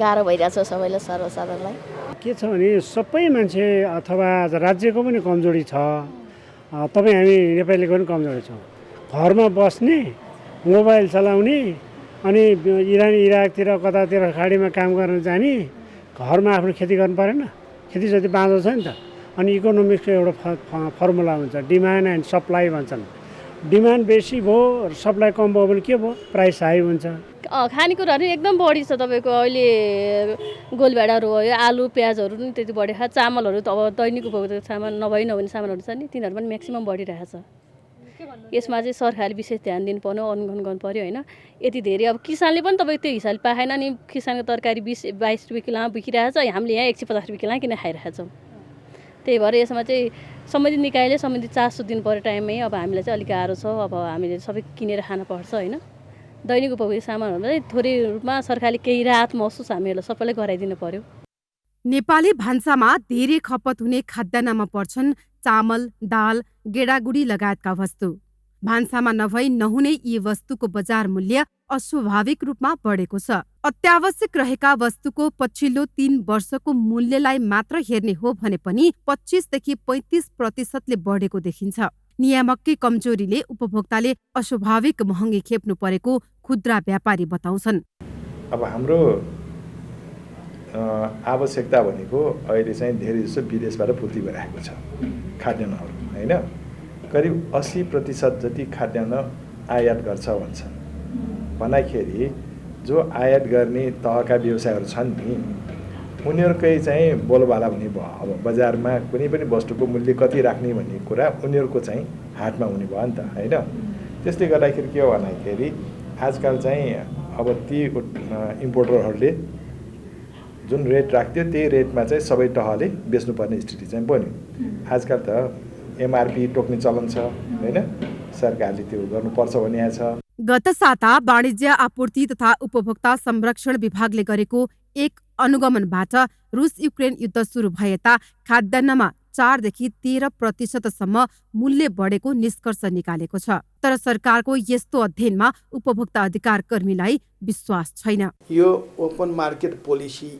गाह्रो भइरहेछ सबैलाई, सर्वसाधारणलाई। के छ भने सबै मान्छे अथवा राज्यको पनि कमजोरी छ, तपाईँ हामी नेपालीको पनि कमजोरी छ। घरमा बस्ने, मोबाइल चलाउने, अनि इराकतिर कतातिर खाडीमा काम गर्न जाने, घरमा आफ्नो खेती गर्नु परेन। खेती जति बाँझो छ नि त। अनि इकोनोमिक्सको एउटा फर्मुला हुन्छ, डिमान्ड एन्ड सप्लाई भन्छन्। डिमान्ड बेसी भयो, सप्लाई कम भयो भने के भयो, प्राइस हाई हुन्छ। खानेकुराहरू एकदम बढी छ। तपाईँको अहिले गोलभेडाहरू भयो, आलु प्याजहरू पनि त्यति बढेको छ। चामलहरू त अब दैनिक उपभोक्ता सामान नभई नहुने सामानहरू छ नि, तिनीहरू पनि म्याक्सिमम बढिरहेको छ। यसमा चाहिँ सरकारले विशेष ध्यान दिनु पर्ने, अनुगमन गर्नु पर्यो होइन। यति धेरै अब किसानले पनि तपाईँ त्यो हिसाबले पाएन नि। किसानको तरकारी 20-22 रुपियाँ किलोमा बिकिरहेछ, हामीले यहाँ 150 रुपियाँ किलोमा किन खाइरहेछौँ। त्यही भएर यसमा चाहिँ सम्बन्धित निकायले सम्बन्धित चासो दिनु पर्यो टाइममै। अब हामीलाई चाहिँ अलिक गाह्रो छ। अब हामीले सबै किनेर खान पर्छ होइन। दैनिक उपभोग्य सामानहरूमा चाहिँ थोरै रूपमा सरकारले केही राहत महसुस हामीहरूलाई सबैलाई गराइदिनु पर्यो। नेपाली भान्सामा धेरै खपत हुने खाद्यान्नमा पर्छन् चामल, दाल, गेडागुडी लगायतका वस्तु। भान्सामा नभई नहुने यी वस्तुको बजार मूल्य अस्वाभाविक रूपमा बढेको छ। अत्यावश्यक रहेका वस्तुको पछिल्लो 3 वर्षको मूल्यलाई मात्र हेर्ने हो भने पनि 25 देखि 35% बढेको देखिन्छ। नियामककै कमजोरीले उपभोक्ताले अस्वाभाविक महँगी खेप्नु परेको खुद्रा व्यापारी बताउँछन्। अब हाम्रो आवश्यकता भनेको अहिले चाहिँ धेरै जसो विदेशबाट पूर्ति भइरहेको छ खाद्यान्नहरू होइन। करिब 80% जति खाद्यान्न आयात गर्छ भन्छन्। भन्दाखेरि जो आयात गर्ने तहका व्यवसायहरू छन् नि, उनीहरूकै चाहिँ बोलबाला हुने भयो। अब बजारमा कुनै पनि वस्तुको मूल्य कति राख्ने भन्ने कुरा उनीहरूको चाहिँ हातमा हुने भयो नि त होइन। त्यसले गर्दाखेरि के हो भन्दाखेरि आजकल चाहिँ अब ती इम्पोर्टरहरूले जुन रेट राख्थ्यो त्यही रेटमा चाहिँ सबै तहले बेच्नुपर्ने स्थिति चाहिँ बन्यो। आजकल त एमआरपी टोक्ने चलन छ होइन। सरकारले त्यो गर्नुपर्छ भनिएको छ। गत साता वाणिज्य आपूर्ति तथा उपभोक्ता संरक्षण विभागले गरेको एक अनुगमनबाट रुस युक्रेन युद्ध सुरु भए यता खाद्यान्नमा 4 देखि 13% मूल्य बढेको निष्कर्ष निकालेको छ। तर सरकारको यस्तो अध्ययनमा उपभोक्ता अधिकार कर्मीलाई विश्वास छैन। यो ओपन मार्केट पोलिसी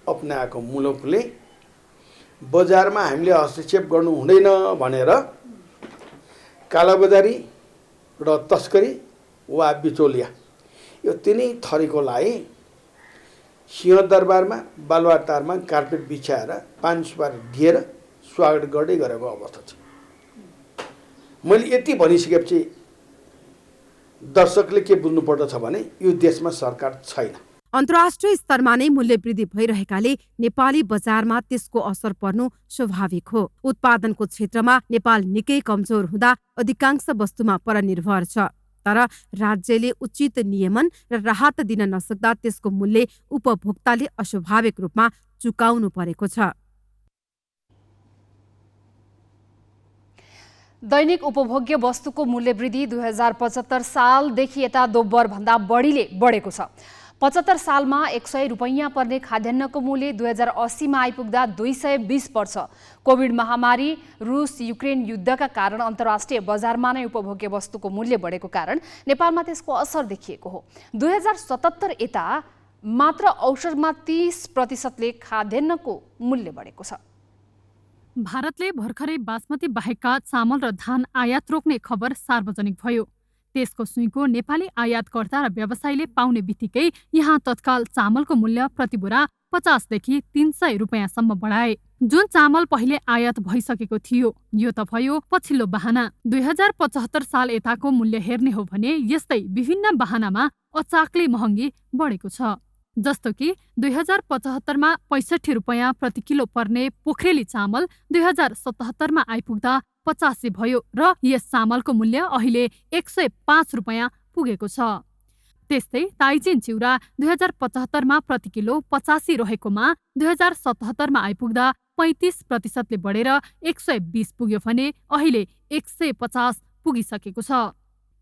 अपनाएको मुलुकले बजारमा हामीले हस्तक्षेप गर्नु हुँदैन भनेर कालाबजारी र तस्करी वा बिचौलिया यो तिनै थरीकोलाई सिंहदरबारमा बालुवाटारमा कार्पेट बिछाएर पान सुपारी दिएर स्वागत गर्दै गरेको अवस्था छ। मैले यति भनिसकेपछि दर्शकले के बुझ्नुपर्दछ भने यो देशमा सरकार छैन। अन्तर्राष्ट्रिय स्तरमा नै मूल्य वृद्धि भइरहेकाले नेपाली बजारमा त्यसको असर पर्नु स्वाभाविक हो। उत्पादनको क्षेत्रमा नेपाल निकै कमजोर हुँदा अधिकांश वस्तुमा परनिर्भर छ। तर राज्यले उचित नियमन र राहत दिन नसक्दा त्यसको मूल्य उपभोक्ताले अस्वाभाविक रूपमा चुकाउनु परेको छ। दैनिक उपभोग्य वस्तुको मूल्य वृद्धि 2075 सालदेखि यता दोब्बर भन्दा बढीले बढेको छ। 75 सालमा 100 रुपैयाँ पर्ने खाद्यान्नको मूल्य 2080 मा आइपुग्दा 220 पर्छ। कोभिड महामारी, रुस युक्रेन युद्धका कारण अन्तर्राष्ट्रिय बजारमा नै उपभोग्य वस्तुको मूल्य बढेको कारण नेपालमा त्यसको असर देखिएको हो। 2077 यता मात्र औषधमा 30% खाद्यान्नको मूल्य बढेको छ। भारतले भर्खरै बासमती बाहेकका चामल र धान आयात रोक्ने खबर सार्वजनिक भयो। त्यसको सुइँको नेपाली आयातकर्ता र व्यवसायीले पाउने बित्तिकै यहाँ तत्काल चामलको मूल्य प्रति बोरा 50 देखि 300 रुपैयाँसम्म बढाए। जुन चामल पहिले आयात भइसकेको थियो यो त भयो पछिल्लो बहाना। 2075 साल यताको मूल्य हेर्ने हो भने यस्तै विभिन्न बहानामा अचाक्लै महँगी बढेको छ। जस्तो कि 2075 मा 65 रुपैयाँ प्रति किलो पर्ने पोखरेली चामल 2077 मा आइपुग्दा 85 भयो र यस चामलको मूल्य अहिले 105 रुपैयाँ पुगेको छ। त्यस्तै ताइचिन चिउरा 2075 मा प्रति किलो 85 रहेकोमा 2077 मा आइपुग्दा 35% बढेर 120 पुग्यो भने अहिले 150 पुगिसकेको छ।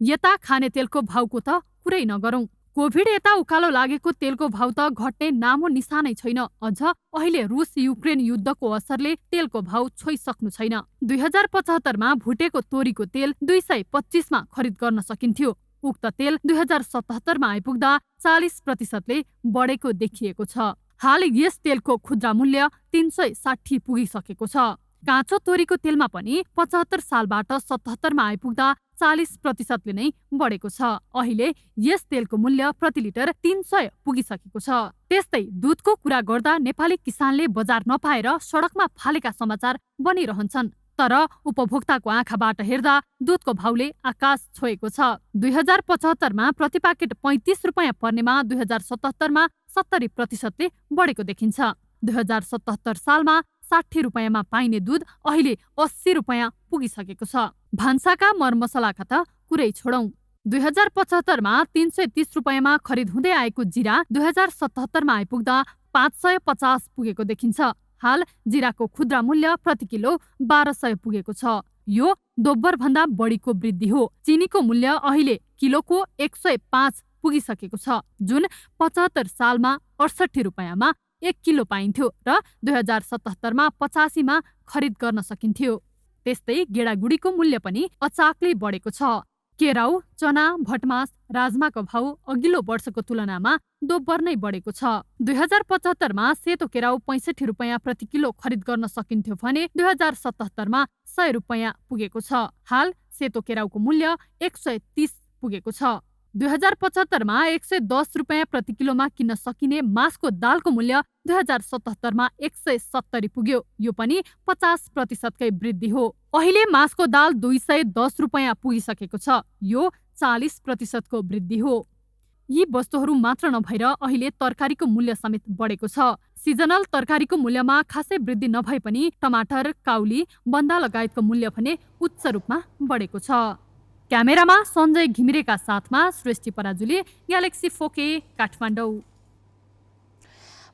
यता खाने तेलको भाउको त कुरै नगरौं। कोभिड यता उकालो लागेको तेलको भाउ त घट्ने नामो निशानै छैन। अझ अहिले रुस युक्रेन युद्धको असरले तेलको भाउ छोइसक्नु छैन। 2075 मा भुटेको तोरीको तेल 225 मा खरिद गर्न सकिन्थ्यो। उक्त तेल 2077 मा आइपुग्दा 40%ले बढेको देखिएको छ। हाल यस तेलको खुद्रा मूल्य 360 पुगिसकेको छ। काँचो तोरीको तेलमा पनि 75 सालबाट 77 मा आइपुग्दा 40%ले नै बढेको छ। अहिले यस तेलको मूल्य प्रति लिटर 300 पुगिसकेको छ। त्यस्तै दूधको कुरा गर्दा नेपाली किसानले बजार नपाएर सडकमा फालेका समाचार बनिरहन्छन्। तर उपभोक्ताको आँखाबाट हेर्दा दूधको भाउले आकाश छोएको छ। 2075 मा प्रति प्याकेट 35 रुपैयाँ पर्नेमा 2077 मा 70%ले बढेको देखिन्छ। 2077 सालमा 60 रुपैयाँमा पाइने दूध अहिले 80 रुपैयाँ पुगिसकेको छ। भान्साका मरमसलाका त कुरै छोडौं। 2075 मा 330 रुपैयाँमा खरिद हुँदै आएको जिरा 2077 मा आइपुग्दा 550 पुगेको देखिन्छ। हाल जिराको खुद्रा मूल्य प्रति किलो 1200 पुगेको छ। यो दोब्बर भन्दा बढीको वृद्धि हो। चिनीको मूल्य अहिले किलोको 105 पुगिसकेको छ, जुन 75 सालमा 68 रुपैयाँमा 1 किलो पाइन्थ्यो र 2077 मा 85 मा खरिद गर्न सकिन्थ्यो। त्यस्तै गेडागुडीको मूल्य पनि अचाक्लै बढेको छ। केराउ, चना, भटमास, राजमाको भाउ अघिल्लो वर्षको तुलनामा दोब्बर नै बढेको छ। 2075 मा सेतो केराउ 65 रुपैयाँ प्रति किलो खरिद गर्न सकिन्थ्यो भने 2077 मा 100 रुपैयाँ पुगेको छ। हाल सेतो केराउको मूल्य 130 पुगेको छ। 2075 मा 110 रुपैयाँ प्रति किलोमा किन्न सकिने मासको दालको मूल्य 2077 मा 170 पुग्यो। यो पनि 50% कै वृद्धि हो। अहिले मासको दाल 210 रुपैयाँ पुगिसकेको छ। यो 40% को वृद्धि हो। यी वस्तुहरू मात्र नभएर अहिले तरकारीको मूल्य समेत बढेको छ। सिजनल तरकारीको मूल्यमा खासै वृद्धि नभए पनि टमाटर, काउली, बन्दा लगायतको मूल्य भने उच्च रूपमा बढेको छ। क्यामेरामा सञ्जय घिमिरेका साथमा सृष्टि पराजुली, ग्यालेक्सी 4K, काठमाडौँ।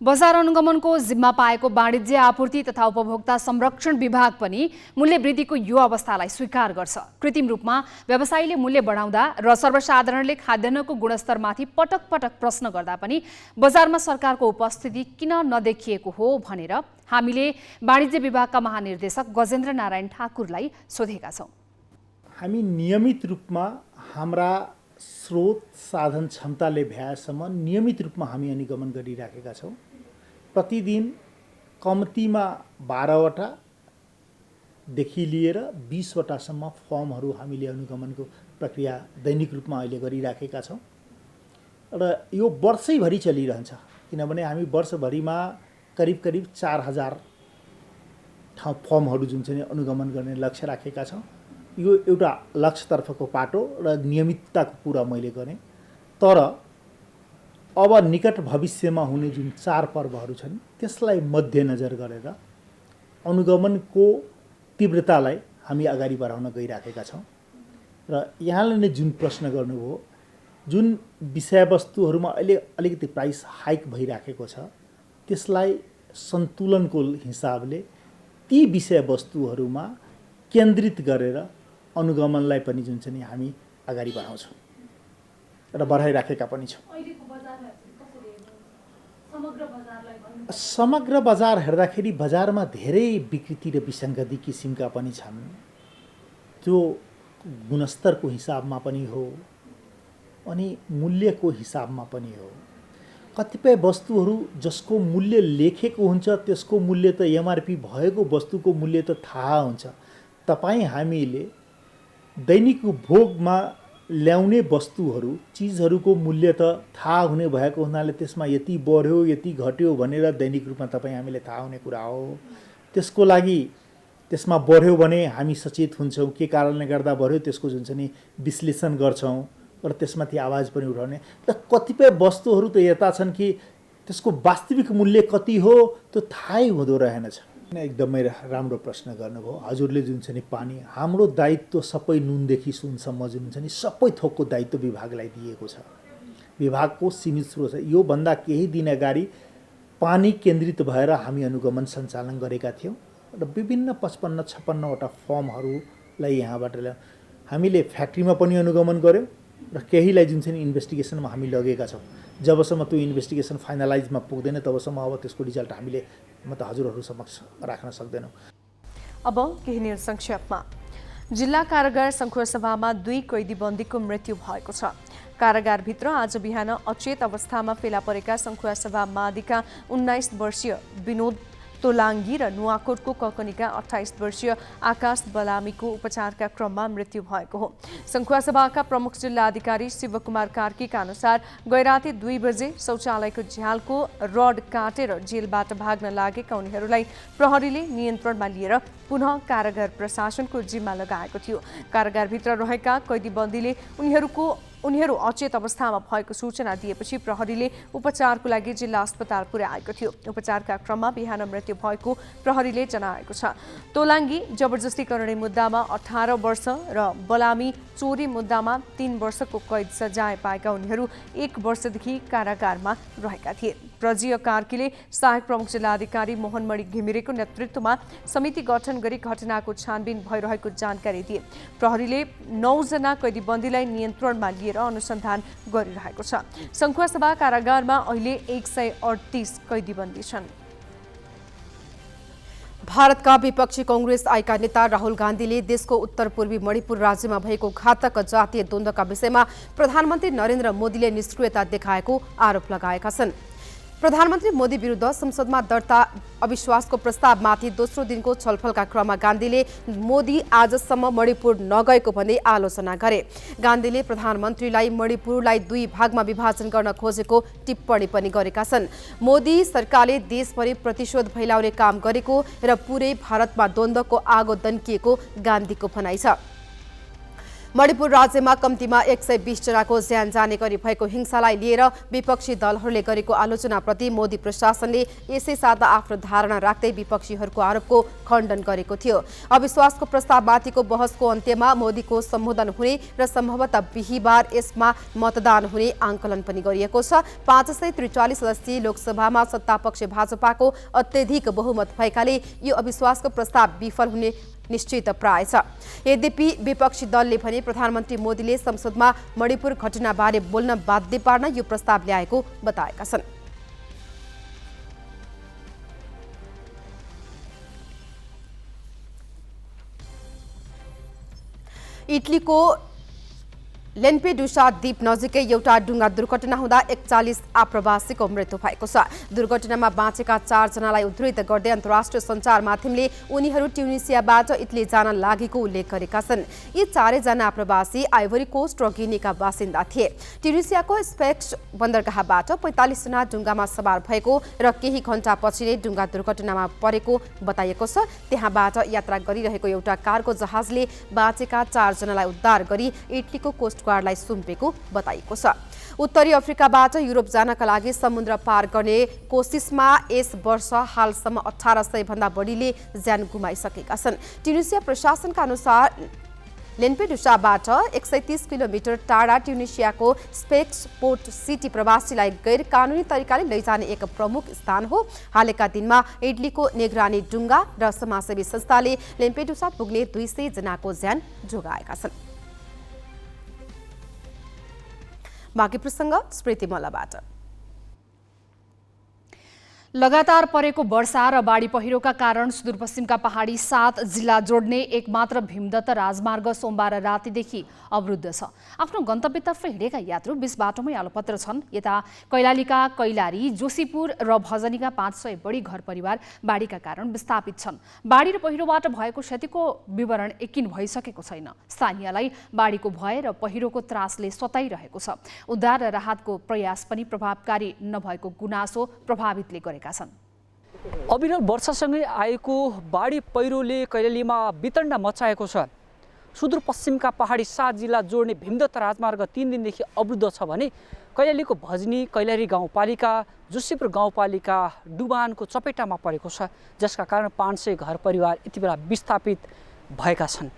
बजार अनुगमनको जिम्मा पाएको वाणिज्य आपूर्ति तथा उपभोक्ता संरक्षण विभाग पनि मूल्य वृद्धिको यो अवस्थालाई स्वीकार गर्छ। कृत्रिम रूपमा व्यवसायीले मूल्य बढाउँदा र सर्वसाधारणले खाद्यान्नको गुणस्तरमाथि पटक पटक प्रश्न गर्दा पनि बजारमा सरकारको उपस्थिति किन नदेखिएको हो भनेर हामीले वाणिज्य विभागका महानिर्देशक गजेन्द्र नारायण ठाकुरलाई सोधेका छौँ। हामी नियमित रूपमा हाम्रा स्रोत साधन क्षमताले भ्याएसम्म नियमित रूपमा हामी अनुगमन गरिराखेका छौँ। प्रतिदिन कम्तीमा 12वटा देखि लिएर 20वटासम्म फर्महरू हामीले अनुगमनको प्रक्रिया दैनिक रूपमा अहिले गरिराखेका छौँ र यो वर्षैभरि चलिरहन्छ। किनभने हामी वर्षभरिमा करिब 4000 ठाउँ फर्महरू जुन चाहिँ अनुगमन गर्ने लक्ष्य राखेका छौँ। यो एउटा लक्ष्यतर्फको पाटो र नियमितताको कुरा मैले गरेँ। तर अब निकट भविष्यमा हुने जुन चाडपर्वहरू छन् त्यसलाई मध्यनजर गरेर अनुगमनको तीव्रतालाई हामी अगाडि बढाउन गइराखेका छौँ। र यहाँले नै जुन प्रश्न गर्नुभयो, जुन विषयवस्तुहरूमा अहिले अलिकति प्राइस हाइक भइराखेको छ त्यसलाई सन्तुलनको हिसाबले ती विषयवस्तुहरूमा केन्द्रित गरेर अनुगमनलाई पनि जुन चाहिँ हामी अगाडि बढाउँछौँ र बढाइराखेका पनि छौँ। समग्र बजार हेर्दाखेरि बजारमा धेरै विकृति र विसङ्गति किसिमका पनि छन्। त्यो गुणस्तरको हिसाबमा पनि हो अनि मूल्यको हिसाबमा पनि हो। कतिपय वस्तुहरू जसको मूल्य लेखेको हुन्छ त्यसको मूल्य त एमआरपी भएको वस्तुको मूल्य त थाहा हुन्छ। तपाईँ हामीले दैनिक भोगमा ल्याउने वस्तुहरू चिजहरूको मूल्य त थाहा हुने भएको हुनाले त्यसमा यति बढ्यो यति घट्यो भनेर दैनिक रूपमा तपाईँ हामीले थाहा हुने कुरा हो। त्यसको लागि त्यसमा बढ्यो भने हामी सचेत हुन्छौँ के कारणले गर्दा बढ्यो, त्यसको जुन चाहिँ विश्लेषण गर्छौँ र त्यसमाथि आवाज पनि उठाउने। त कतिपय वस्तुहरू त यता छन् कि त्यसको वास्तविक मूल्य कति हो त्यो थाहै हुँदो रहेनछ। एकदमै राम्रो प्रश्न गर्नुभयो हजुरले। जुन चाहिँ पानी हाम्रो दायित्व सबै नुनदेखि सुनसम्म जुन छ नि सबै थोकको दायित्व विभागलाई दिएको छ। विभागको सीमित स्रोत छ। योभन्दा केही दिन अगाडि पानी केन्द्रित भएर हामी अनुगमन सञ्चालन गरेका थियौँ र विभिन्न 55-56वटा फर्महरूलाई यहाँबाट हामीले फ्याक्ट्रीमा पनि अनुगमन गऱ्यौँ र केहीलाई जुन चाहिँ इन्भेस्टिगेसनमा हामी लगेका छौँ। जबसम्म त्यो इन्भेस्टिगेसन फाइनलाइजमा पुग्दैन तबसम्म अब त्यसको रिजल्ट हामीले हजुरहरू समक्ष राख्न सक्दैनौँ। अब केही न्यूज संक्षेपमा। जिल्ला कारागार सङ्खुवासभामा 2 कैदीबन्दीको मृत्यु भएको छ। कारागारभित्र आज बिहान अचेत अवस्थामा फेला परेका सङ्खुवासभा मादिका 19 वर्षीय विनोद तोलाङ्गी र नुवाकोटको ककनीका 28 वर्षीय आकाश बलामीको उपचारका क्रममा मृत्यु भएको हो। सङ्खुवासभाका प्रमुख जिल्ला अधिकारी शिवकुमार कार्कीका अनुसार गैराती 2 बजे शौचालयको झ्यालको रड काटेर जेलबाट भाग्न लागेका उनीहरूलाई प्रहरीले नियन्त्रणमा लिएर पुनः कारागार प्रशासनको जिम्मा लगाएको थियो। कारागारभित्र रहेका कैदीबन्दीले उनीहरू अचेत अवस्थामा भएको सूचना दिएपछि प्रहरीले उपचारको लागि जिल्ला अस्पताल पुर्याएको थियो। उपचारका क्रममा बिहान मृत्यु भएको प्रहरीले जनाएको छ। तोलाङ्गी जबरजस्ती गर्ने मुद्दामा 18 वर्ष र बलामी चोरी मुद्दामा 3 वर्षको कैद सजाय पाएका उनीहरू 1 वर्षदेखि कारागारमा रहेका थिए। प्रजीय कार्कीले सहायक प्रमुख जिल्लाधिकारी मोहनमणि घिमिरेको नेतृत्वमा समिति गठन गरी घटनाको छानबिन भइरहेको जानकारी दिए। प्रहरीले 9 जना कैदीबन्दीलाई नियन्त्रणमा लिएर अनुसन्धान गरिरहेको छ। सङ्खुवासभा कारागारमा अहिले 138 कैदीबन्दी छन्। भारतका विपक्षी कांग्रेस आएका नेता राहुल गान्धीले देशको उत्तर पूर्वी मणिपुर राज्यमा भएको घातक जातीय द्वन्द्वका विषयमा प्रधानमन्त्री नरेन्द्र मोदीले निष्क्रियता देखाएको आरोप लगाएका छन्। प्रधानमन्त्री मोदी विरुद्ध संसदमा दर्ता अविश्वासको प्रस्तावमाथि दोस्रो दिनको छलफलका क्रममा गान्धीले मोदी आजसम्म मणिपुर नगएको भन्दै आलोचना गरे। गान्धीले प्रधानमन्त्रीलाई मणिपुरलाई 2 भागमा विभाजन गर्न खोजेको टिप्पणी पनि गरेका छन्। मोदी सरकारले देशभरि प्रतिशोध फैलाउने काम गरेको र पुरै भारतमा द्वन्द्वको आगो दन्किएको गान्धीको भनाइ छ। मणिपुर राज्यमा कम्तीमा 120 जनाको ज्यान जाने गरी भएको हिंसालाई लिएर विपक्षी दलहरूले गरेको आलोचनाप्रति मोदी प्रशासनले यसै साथ आफ्नो धारणा राख्दै विपक्षीहरूको आरोपको खण्डन गरेको थियो। अविश्वासको प्रस्तावमाथिको बहसको अन्त्यमा मोदीको सम्बोधन हुने र सम्भवतः बिहिबार यसमा मतदान हुने आंकलन पनि गरिएको छ। 543 सदस्यीय लोकसभामा सत्तापक्ष भाजपाको अत्यधिक बहुमत भएकाले यो अविश्वासको प्रस्ताव विफल हुने निश्चित प्राय छ। यद्यपि विपक्षी दलले भने प्रधानमन्त्री मोदीले संसदमा मणिपुर घटनाबारे बोल्न बाध्य पार्न यो प्रस्ताव ल्याएको बताएका छन्। इटलीको लेम्पेडुसा द्वीप नजिकै एउटा डुङ्गा दुर्घटना हुँदा 41 आप्रवासीको मृत्यु भएको छ। दुर्घटनामा बाँचेका 4 जनालाई उद्धृत गर्दै अन्तर्राष्ट्रिय सञ्चार माध्यमले उनीहरू ट्युनिसियाबाट इटली जान लागेको उल्लेख गरेका छन्। यी 4 जना आप्रवासी आइभरी कोस्ट र गिनीका बासिन्दा थिए। ट्युनिसियाको स्पेक्स बन्दरगाहबाट 45 जना डुङ्गामा सवार भएको र केही घण्टापछि नै डुङ्गा दुर्घटनामा परेको बताइएको छ। त्यहाँबाट यात्रा गरिरहेको एउटा कार्गो जहाजले बाँचेका 4 जनालाई उद्धार गरी इटलीको कोस्ट गार्डलाई सुम्पेको बताइएको छ। उत्तरी अफ्रिकाबाट युरोप जानका लागि समुद्र पार गर्ने कोसिसमा यस वर्ष हालसम्म 1800 भन्दा बढीले ज्यान गुमाइसकेका छन्। ट्युनिसिया प्रशासनका अनुसार लेम्पेडुसाबाट 130 किलोमिटर टाढा ट्युनिसियाको स्पेक्स पोर्ट सिटी प्रवासीलाई गैर कानुनी तरिकाले लैजाने एक प्रमुख स्थान हो। हालैका दिनमा इटलीको निगरानी डुङ्गा र समाजसेवी संस्थाले लेम्पेडुसा पुग्ने 200 जनाको ज्यान जोगाएका छन्। बाँकी प्रसङ्ग स्मृति मल्लबाट। लगातार परेको वर्षा र बाढी पहिरोका कारण सुदूरपश्चिमका पहाडी 7 जिल्ला जोड्ने एकमात्र भीमदत्त राजमार्ग सोमबार रातिदेखि अवरुद्ध छ। आफ्नो गन्तव्यतर्फ हिँडेका यात्रु बीच बाटोमै अलपत्र छन्। यता कैलालीका कैलारी, जोशीपुर र भजनीका 500 बढी घर परिवार बाढीका कारण विस्थापित छन्। बाढी र पहिरोबाट भएको क्षतिको विवरण एकिन भइसकेको छैन। स्थानीयलाई बाढीको भय र पहिरोको त्रासले सताइरहेको छ। उद्धार र राहतको प्रयास पनि प्रभावकारी नभएको गुनासो प्रभावितले गरेका छन्। अविरल वर्षासँगै आएको बाढी पहिरोले कैलालीमा वितण्डा मचाएको छ। सुदूरपश्चिमका पहाडी 7 जिल्ला जोड्ने भीमदत्त राजमार्ग 3 दिनदेखि अवरुद्ध छ भने कैलालीको भजनी, कैलाली गाउँपालिका, जोशीपुर गाउँपालिका डुबानको चपेटामा परेको छ, जसका कारण 500 घर परिवार यति बेला विस्थापित भएका छन्,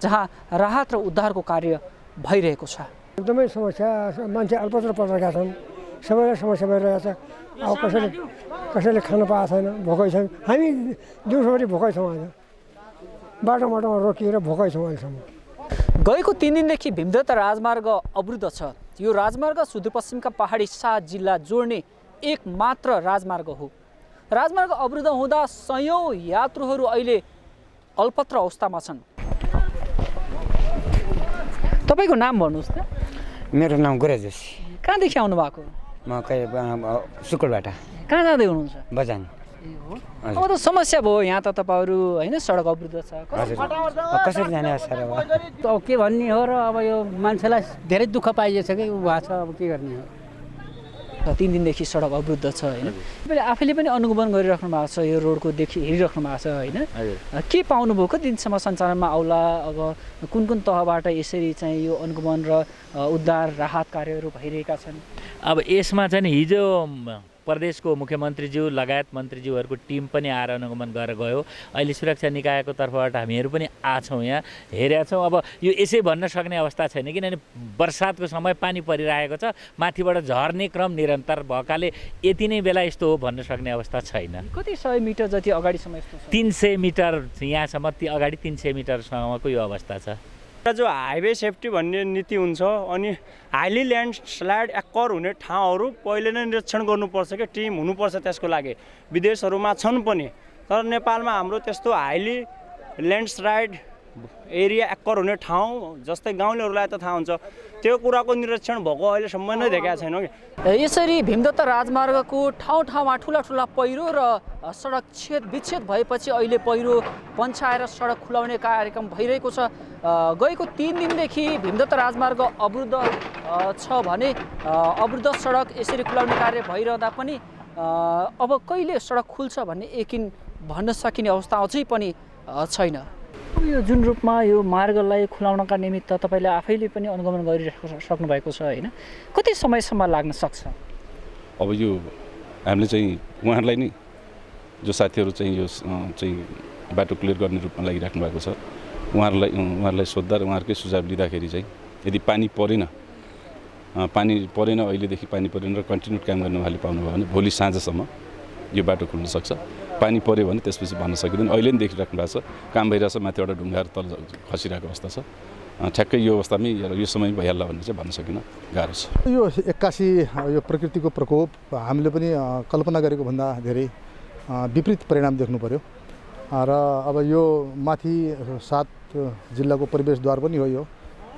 जहाँ राहत र उद्धारको कार्य भइरहेको छ। एकदमै समस्या, मान्छे अल्पत्र परिरहेका छन्, सबैलाई समस्या भइरहेको छ। अब कसैले खान पाएको छैन, भोकै छन्। हामी दिउँसोभरि भोकै छौँ। आज बाटोमा रोकिएर भोकै छौँ अहिलेसम्म। गएको 3 दिनदेखि भीमदत्त राजमार्ग अवरुद्ध छ। यो राजमार्ग सुदूरपश्चिमका पहाडी 7 जिल्ला जोड्ने एक मात्र राजमार्ग हो। राजमार्ग अवरुद्ध हुँदा सयौं यात्रुहरू अहिले अल्पत्र अवस्थामा छन्। तपाईँको नाम भन्नुहोस् त। मेरो नाम गुराज जोशी। कहाँदेखि आउनु भएको? म सुकुलबाट। कहाँ जाँदै हुनुहुन्छ? बजाङ। अब त समस्या भयो यहाँ त तपाईँहरू होइन, सडक अवरुद्ध छ, कसरी जाने सर? अब के भन्ने हो र अब यो मान्छेलाई धेरै दुःख पाइएछ कि उ भएको छ, अब के गर्ने हो। 3 दिनदेखि सडक अवरुद्ध छ होइन। तपाईँले आफैले पनि अनुगमन गरिराख्नु भएको छ, यो रोडको हेरिराख्नु भएको छ होइन। के पाउनुभयो? कति दिनसम्म सञ्चालनमा आउला? अब कुन कुन तहबाट यसरी चाहिँ यो अनुगमन र उद्धार राहत कार्यहरू भइरहेका छन्? अब यसमा चाहिँ हिजो प्रदेशको मुख्यमन्त्रीज्यू लगायत मन्त्रीज्यूहरूको टिम पनि आएर अनुगमन गरेर गयो। अहिले सुरक्षा निकायको तर्फबाट हामीहरू पनि आछौँ, यहाँ हेरेका छौँ। अब यो यसै भन्न सक्ने अवस्था छैन, किनभने बर्सातको समय पानी परिरहेको छ, माथिबाट झर्ने क्रम निरन्तर भएकाले यति नै बेला यस्तो हो भन्न सक्ने अवस्था छैन। कति 100 मिटर जति अगाडिसम्म यस्तो छ? 300 मिटर यहाँसम्म, अगाडि 300 मिटरसम्मको यो अवस्था छ। जो हाइवे सेफ्टी भन्ने नीति हुन्छ, अनि हाइली ल्यान्डस्लाइड एक्कर हुने ठाउँहरू पहिले नै निरीक्षण गर्नुपर्छ कि टिम हुनुपर्छ त्यसको लागि। विदेशहरूमा छन् पनि, तर नेपालमा हाम्रो त्यस्तो हाइली ल्यान्डस्लाइड एरिया एक्कर हुने ठाउँ जस्तै गाउँलेहरूलाई त थाहा हुन्छ, त्यो कुराको निरीक्षण भएको अहिलेसम्म नै देखाएको छैन कि। यसरी भीमदत्त राजमार्गको ठाउँमा ठुला पहिरो र सडक विच्छेद भएपछि अहिले पहिरो पन्छाएर सडक खुलाउने कार्यक्रम भइरहेको छ। गएको 3 दिनदेखि भीमदत्त राजमार्ग अवरुद्ध छ भने अवरुद्ध सडक यसरी खुलाउने कार्य भइरहँदा पनि अब कहिले सडक खुल्छ भन्ने यकिन भन्न सकिने अवस्था अझै पनि छैन। यो जुन रूपमा यो मार्गलाई खुलाउनका निमित्त तपाईँले आफैले पनि अनुगमन गरिसक्नु भएको छ होइन, कति समयसम्म लाग्न सक्छ? अब यो हामीले चाहिँ उहाँहरूलाई नै, जो साथीहरू चाहिँ यो चाहिँ बाटो क्लियर गर्ने रूपमा लागिराख्नु भएको छ, उहाँहरूलाई सोद्धा र उहाँहरूकै सुझाव लिँदाखेरि चाहिँ यदि पानी परेन अहिलेदेखि पानी परेन र कन्टिन्यू काम गर्न उहाँले पाउनुभयो भने भोलि साँझसम्म यो बाटो खुल्न सक्छ। पानी पऱ्यो भने त्यसपछि भन्न सकिँदैन। अहिले नै देखिराख्नु भएको छ, काम भइरहेछ, माथिबाट ढुङ्गाहरू तल खसिरहेको अवस्था छ। ठ्याक्कै यो अवस्थामै यो समय भइहाल्ला भन्ने चाहिँ भन्न सकिन गाह्रो छ। यो 81 यो प्रकृतिको प्रकोप हामीले पनि कल्पना गरेको भन्दा धेरै विपरीत परिणाम देख्नु पर्यो र अब यो माथि 7 जिल्लाको प्रवेशद्वार पनि हो। यो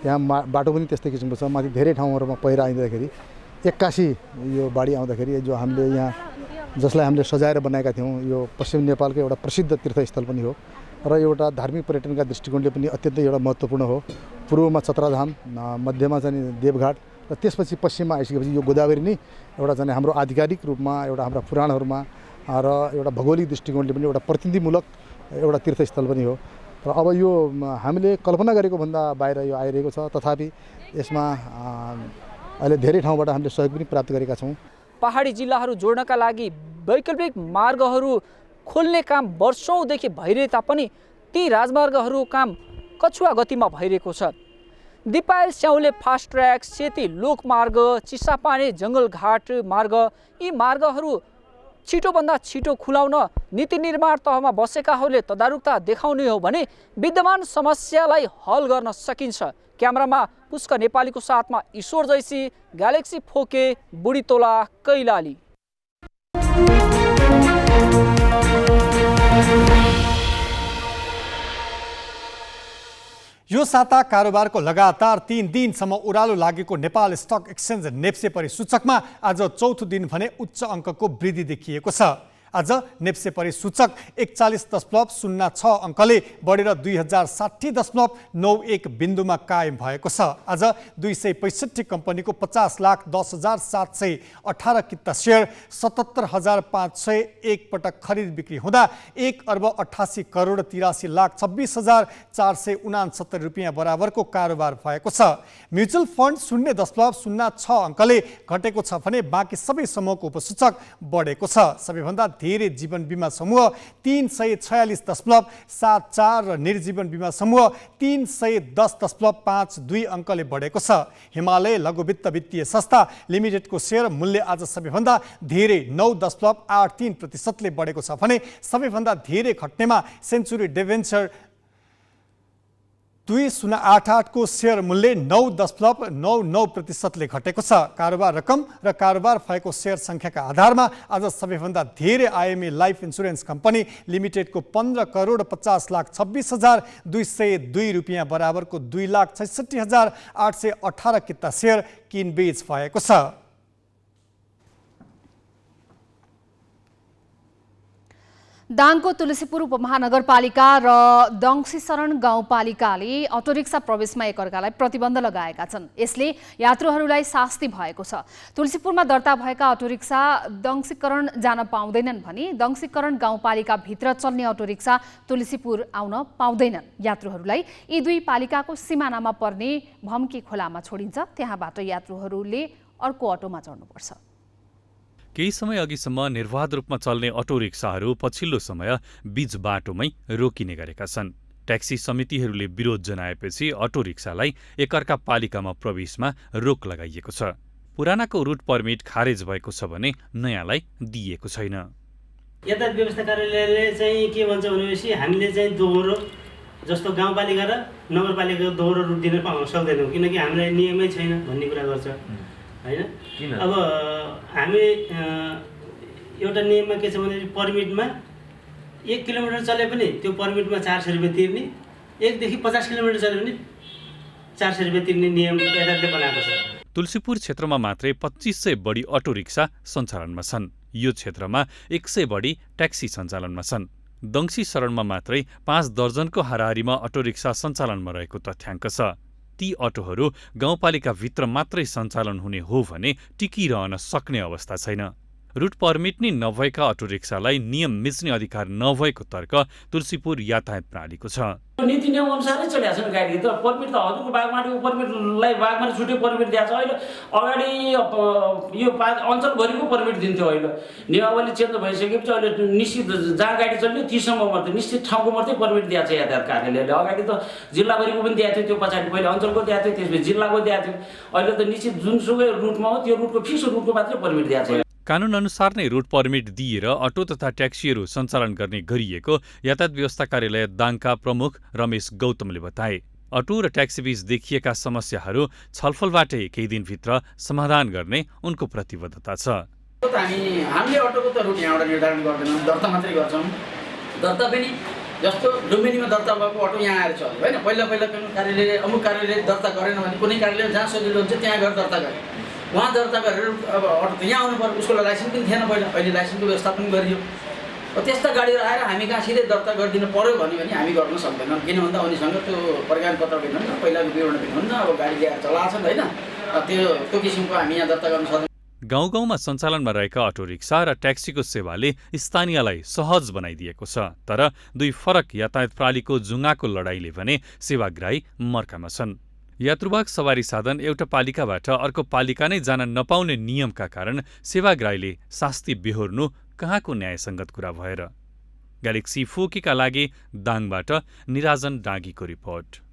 त्यहाँ बाटो पनि त्यस्तै किसिमको छ। माथि धेरै ठाउँहरूमा पहिरो आइँदाखेरि 81 यो बाढी आउँदाखेरि जो हामीले यहाँ जसलाई हामीले सजाएर बनाएका थियौँ यो पश्चिम नेपालको एउटा प्रसिद्ध तीर्थस्थल पनि हो र एउटा धार्मिक पर्यटनका दृष्टिकोणले पनि अत्यन्तै एउटा महत्त्वपूर्ण हो। पूर्वमा चत्राधाम, मध्यमा चाहिँ देवघाट र त्यसपछि पश्चिममा आइसकेपछि यो गोदावरी नै एउटा चाहिँ हाम्रो आधिकारिक रूपमा एउटा हाम्रा पुराणहरूमा र एउटा भौगोलिक दृष्टिकोणले पनि एउटा प्रतिनिधिमूलक एउटा तीर्थस्थल पनि हो। र अब यो हामीले कल्पना गरेको भन्दा बाहिर यो आइरहेको छ। तथापि यसमा अहिले धेरै ठाउँबाट हामीले सहयोग पनि प्राप्त गरेका छौँ। पहाडी जिल्लाहरू जोड्नका लागि वैकल्पिक मार्गहरू खोल्ने काम वर्षौँदेखि भइरहे तापनि ती राजमार्गहरू काम कछुवा गतिमा भइरहेको छ। दिपायल स्याउले फास्ट ट्र्याक, सेती लोकमार्ग, चिसापानी जङ्गलघाट मार्ग, यी मार्गहरू छिटोभन्दा छिटो खुलाउन नीति निर्माण तहमा बसेकाहरूले तदारुकता देखाउने हो भने विद्यमान समस्यालाई हल गर्न सकिन्छ। क्यामेरामा पुष्क नेपालीको साथमा ईश्वर जैसी, ग्यालेक्सी फोके, बुढीतोला, कैलाली। यो साता कारोबारको लगातार 3 दिनसम्म उरालो लागेको नेपाल स्टक एक्सचेन्ज नेप्से परिसूचकमा आज चौथो दिन भने उच्च अङ्कको वृद्धि देखिएको छ। आज नेप्से परिसूचक 41.06 अङ्कले बढेर 2060.91 बिन्दुमा कायम भएको छ। आज 265 कम्पनीको 50,10,718 किता सेयर 77,501 पटक खरिद बिक्री हुँदा 1,88,83,26,469 रुपियाँ बराबरको कारोबार भएको छ। म्युचुअल फन्ड 0.06 अङ्कले घटेको छ भने बाँकी सबै समूहको उपसूचक बढेको छ। सबैभन्दा धेरै जीवन बीमा समूह 346.74 र निर्जीवन बीमा समूह 310.52 अङ्कले बढेको छ। हिमालय लघुवित्त वित्तीय संस्था लिमिटेडको सेयर मूल्य आज सबैभन्दा धेरै 9.83% बढेको छ भने सबैभन्दा धेरै घट्नेमा सेन्चुरी डिभेन्चर 2088 को सेयर मूल्य 9.99% घटेको छ। कारोबार रकम र कारोबार भएको सेयर संख्याका आधारमा आज सबैभन्दा धेरै आइएमए लाइफ इन्सुरेन्स कम्पनी लिमिटेडको 15,50,26,202 रुपियाँ बराबरको 2,66,818 किता सेयर किनबेच भएको छ। दाङको तुलसीपुर उपमहानगरपालिका र दङसीशरण गाउँपालिकाले अटोरिक्सा प्रवेशमा एकअर्कालाई प्रतिबन्ध लगाएका छन्। यसले यात्रुहरूलाई शास्ति भएको छ। तुलसीपुरमा दर्ता भएका अटोरिक्सा दङसीकरण जान पाउँदैनन् भने दङसीकरण गाउँपालिका भित्र चल्ने अटोरिक्सा तुलसीपुर आउन पाउँदैनन्। यात्रुहरूलाई यी दुई पालिकाको सिमानामा पर्ने भम्की खोलामा छोडिन्छ। त्यहाँबाट यात्रुहरूले अर्को अटोमा चढ्नुपर्छ। केही समय अघिसम्म निर्वाध रूपमा चल्ने अटो रिक्साहरू पछिल्लो समय बीच बाटोमै रोकिने गरेका छन्। ट्याक्सी समितिहरूले विरोध जनाएपछि अटो रिक्सालाई एकअर्का पालिकामा प्रवेशमा रोक लगाइएको छ। पुरानाको रुट पर्मिट खारेज भएको छ भने नयाँलाई दिइएको छैन। यातायात व्यवस्था कार्यालयले चाहिँ के भन्छ भनेपछि हामीले चाहिँ दोहोरो जस्तो गाउँपालिका र नगरपालिकाको दोहोरो रुट दिन सक्दैनौँ, किनकि हामीलाई नियमै छैन भन्ने कुरा गर्छ हैन। अब हामी एउटा नियममा के छ भने पर्मिटमा 1 किलोमिटर चले पनि त्यो पर्मिटमा 400 रुपियाँ तिर्ने, 1 देखि 50 किलोमिटर चले पनि 400 रुपियाँ तिर्ने नियम यताले बनाएको छ। तुलसीपुर क्षेत्रमा मात्रै 2500 बढी अटो रिक्सा सञ्चालनमा छन्। यो क्षेत्रमा 100 बढी ट्याक्सी सञ्चालनमा छन्। दङसी शरणमा मात्रै 5 दर्जनको हाराहारीमा अटो रिक्सा सञ्चालनमा रहेको तथ्याङ्क छ। ती अटोहरू गाउँपालिकाभित्र मात्रै सञ्चालन हुने हो भने टिकिरहन सक्ने अवस्था छैन। रुट पर्मिट नै नभएका अटो रिक्सालाई नियम मिच्ने अधिकार नभएको तर्क तुलसीपुर यातायात प्रणालीको छ। नीति नियम अनुसारै चलेको छ गाडी त। पर्मिट त हजुरको बागमाटीको पर्मिटलाई बागमाटी छुट्टै पर्मिट दिएको छ। अहिले अगाडि यो अञ्चलभरिको पर्मिट दिन्थ्यो। अहिले नियमावली चेन्ज भइसकेपछि अहिले निश्चित जहाँ गाडी चल्यो तीसम्म मात्रै निश्चित ठाउँको मात्रै पर्मिट दिएको छ यातायात कार्यालयले। अगाडि त जिल्लाभरिको पनि दिएको थियो, त्यो पछाडि पहिले अञ्चलको दिएको थियो, त्यसपछि जिल्लाको दिएको थियो। अहिले त निश्चित जुनसुकै रुटमा हो त्यो रुटको फिक्स रुटको मात्रै पर्मिट दिएको छ। कानुन अनुसार नै रुट पर्मिट दिएर अटो तथा ट्याक्सीहरू सञ्चालन गर्ने गरिएको यातायात व्यवस्था कार्यालय दाङका प्रमुख रमेश गौतमले बताए। अटो र ट्याक्सीबीच देखिएका समस्याहरू छलफलबाटै केही दिनभित्र समाधान गर्ने उनको प्रतिबद्धता छ। हामीले अटोको त रुट यहाँबाट निर्धारण गर्दैनौँ, दर्ता मात्रै गर्छौँ। दर्ता पनि जस्तो लुम्बिनीमा दर्ता भएको अटो यहाँ आएर चल्यो होइन। पहिला कार्यालयले अमुक कार्यालयले दर्ता गरेन भने कुनै कार्यालय जहाँ सजिलो हुन्छ त्यहाँ गएर दर्ता गरे। उहाँ दर्ता गरेर अब अटो त यहाँ आउनु पर्यो, उसको लाइसेन्स पनि थिएन पहिला, अहिले लाइसेन्सको व्यवस्था पनि गरियो। त्यस्ता गाडीहरू आएर हामी कहाँ सिधै दर्ता गरिदिनु पर्यो भन्यो भने हामी गर्न सक्दैनौँ, किन भन्दा उनीसँग त्यो प्रज्ञापत्र पनि हुन्न, पहिलाको विवरण पनि हुन्न, अब गाडी ल्याएर चलाएछन् होइन, त्यो किसिमको हामी यहाँ दर्ता गर्न सक्दैनौँ। गाउँ गाउँमा सञ्चालनमा रहेका अटो रिक्सा र ट्याक्सीको सेवाले स्थानीयलाई सहज बनाइदिएको छ, तर दुई फरक यातायात प्रणालीको जुङ्गाको लडाईँले भने सेवाग्राही मर्कामा छन्। यात्रुवाहक सवारी साधन एउटा पालिकाबाट अर्को पालिका नै जान नपाउने नियमका कारण सेवाग्राहीले शास्ति बेहोर्नु कहाँको न्यायसङ्गत कुरा भएर। ग्यालेक्सी फोकीका लागि दाङबाट निराजन डाँगीको रिपोर्ट।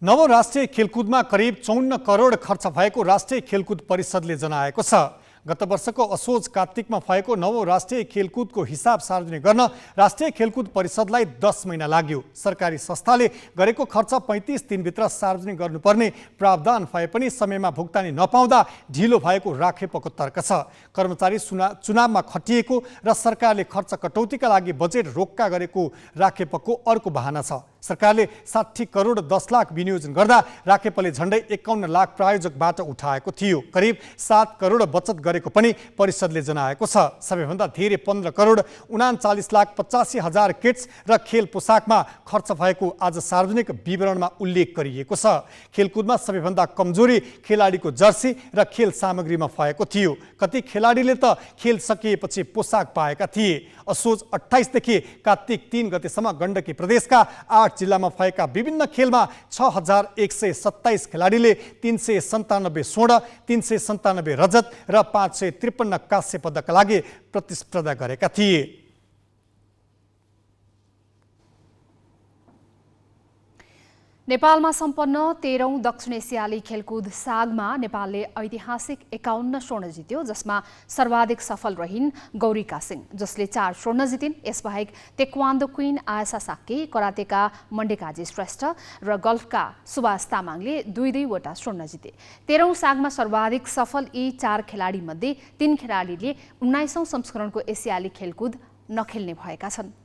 नवौं राष्ट्रिय खेलकुदमा करिब 54 करोड खर्च भएको राष्ट्रिय खेलकुद परिषदले जनाएको छ। गत वर्षको असोज कार्तिकमा भएको नवौं राष्ट्रिय खेलकुदको हिसाब सार्वजनिक गर्न राष्ट्रिय खेलकुद परिषदलाई 10 महिना लाग्यो। सरकारी संस्थाले गरेको खर्च 35 दिनभित्र सार्वजनिक गर्नुपर्ने प्रावधान भए पनि समयमा भुक्तानी नपाउँदा ढिलो भएको राखेपको तर्क छ। कर्मचारी चुनावमा खटिएको र सरकारले खर्च कटौतीका लागि बजेट रोक्का गरेको राखेपको अर्को बहाना छ। सरकारले 60 करोड 10 लाख विनियोजन गर्दा राखेपले झण्डै 51 लाख प्रायोजकबाट उठाएको थियो। करिब 7 करोड बचत गरेको पनि परिषदले जनाएको छ। सबैभन्दा धेरै 15 करोड 39 लाख 85 हजार किट्स र खेल पोसाकमा खर्च भएको आज सार्वजनिक विवरणमा उल्लेख गरिएको छ। खेलकुदमा सबैभन्दा कमजोरी खेलाडीको जर्सी र खेल सामग्रीमा भएको थियो। कति खेलाडीले त खेल सकिएपछि पोसाक पाएका थिए। असोज 28 देखि कार्तिक 3 गतेसम्म गण्डकी प्रदेशका 8 जिल्लामा भएका विभिन्न खेलमा 6127 खेलाडीले 397 स्वर्ण, 397 रजत र 553 कांस्य पदकका लागि प्रतिस्पर्धा गरेका थिए। नेपालमा सम्पन्न 13औं दक्षिण एसियाली खेलकुद सागमा नेपालले ऐतिहासिक 51 स्वर्ण जित्यो, जसमा सर्वाधिक सफल रहिन् गौरीका सिंह, जसले 4 स्वर्ण जितिन्। यसबाहेक तेक्वान्दो क्वीन आयसा साक्के, करातेका मण्डेकाजी श्रेष्ठ र गल्फका सुभाष तामाङले 2-2 वटा स्वर्ण जिते। 13औं सागमा सर्वाधिक सफल यी 4 खेलाडीमध्ये 3 खेलाडीले 19औं संस्करणको एसियाली खेलकुद नखेल्ने भएका छन्।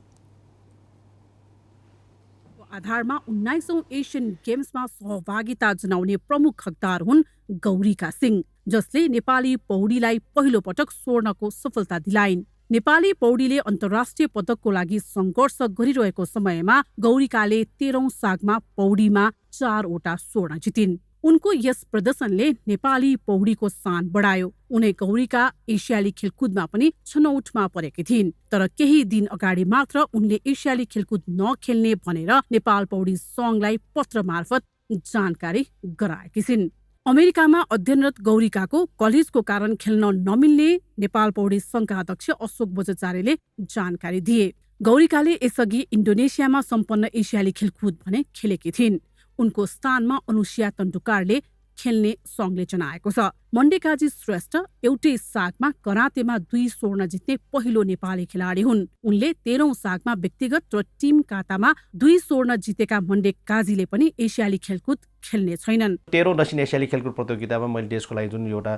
आधारमा 19औं एसियन गेम्समा सहभागिता जनाउने प्रमुख हकदार हुन् गौरीका सिंह, जसले नेपाली पौडीलाई पहिलो पटक स्वर्णको सफलता दिलाइन्। नेपाली पौडीले अन्तर्राष्ट्रिय पदकको लागि सङ्घर्ष गरिरहेको समयमा गौरीकाले 13औं सागमा पौडीमा 4 वटा स्वर्ण जितिन्। उनको यस प्रदर्शनले नेपाली पौडीको सान बढायो। उनै गौरीका एसियाली खेलकुदमा पनि छनौटमा परेकी थिइन्, तर केही दिन अगाडि मात्र उनले एसियाली खेलकुद नखेल्ने भनेर नेपाल पौडी सङ्घलाई पत्र मार्फत जानकारी गराएकी छिन्। अमेरिकामा अध्ययनरत गौरीकाको कलेजको कारण खेल्न नमिल्ने नेपाल पौडी सङ्घका अध्यक्ष अशोक बजाचार्यले जानकारी दिए। गौरीकाले यसअघि इन्डोनेसियामा सम्पन्न एसियाली खेलकुद भने खेलेकी थिइन्। उनको स्थानमा अनुसिया तन्डुकारले खेल्ने सङ्घले जनाएको छ। मण्डेकाजी श्रेष्ठ एउटै सागमा करातेमा 2 स्वर्ण जित्ने पहिलो नेपाली खेलाडी हुन्। उनले 13औं सागमा व्यक्तिगत र टिम कातामा 2 स्वर्ण जितेका मण्डेकाजीले पनि एसियाली खेलकुद खेल्ने छैनन्। 13औं दक्षिण एसियाली खेलकुद प्रतियोगितामा मैले देशको लागि जुन एउटा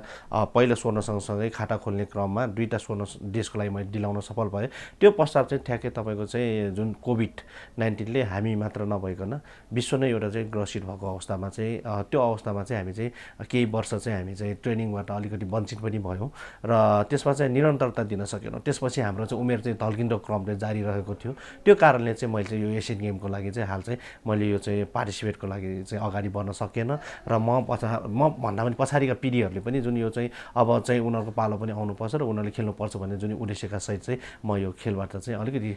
पहिलो स्वर्ण सँगसँगै खाता खोल्ने क्रममा 2टा स्वर्ण देशको लागि मैले दिलाउन सफल भएँ। त्यो पश्चात चाहिँ ठ्याक्कै तपाईँको चाहिँ जुन कोभिड-19ले हामी मात्र नभइकन विश्व नै एउटा चाहिँ ग्रसित भएको अवस्थामा चाहिँ त्यो अवस्थामा चाहिँ हामी चाहिँ केही वर्ष चाहिँ हामी चाहिँ ट्रेनिङबाट अलिकति वञ्चित पनि भयौँ र त्यसमा चाहिँ निरन्तरता दिन सकेनौँ। त्यसपछि हाम्रो चाहिँ उमेर चाहिँ ढल्किँदो क्रम चाहिँ जारी रहेको थियो। त्यो कारणले चाहिँ मैले चाहिँ यो एसियन गेमको लागि चाहिँ हाल चाहिँ मैले यो चाहिँ पार्टिसिपेटको लागि चाहिँ अगाडि बढ्न सकेन र म भन्दा पनि पछाडिका पिँढीहरूले पनि जुन यो चाहिँ अब चाहिँ उनीहरूको पालो पनि आउनुपर्छ र उनीहरूले खेल्नुपर्छ भन्ने जुन उद्देश्यका सहित चाहिँ म यो खेलबाट चाहिँ अलिकति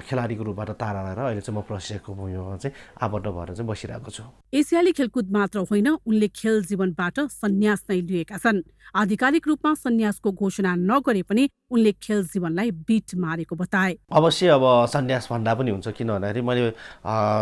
खेलाडीको रूपबाट टाढा रहेर अहिले चाहिँ म प्रशिक्षकको भूमिकामा चाहिँ आबद्ध भएर चाहिँ बसिरहेको छु। एसियाली खेलकुद मात्र होइन, उनले खेल जीवनबाट सन्यास नै लिएका छन्। आधिकारिक रूपमा सन्यासको घोषणा नगरे पनि उनले खेल जीवनलाई बिट मारेको बताए। अवश्य अब सन्यास भन्दा पनि हुन्छ, किन भन्दाखेरि मैले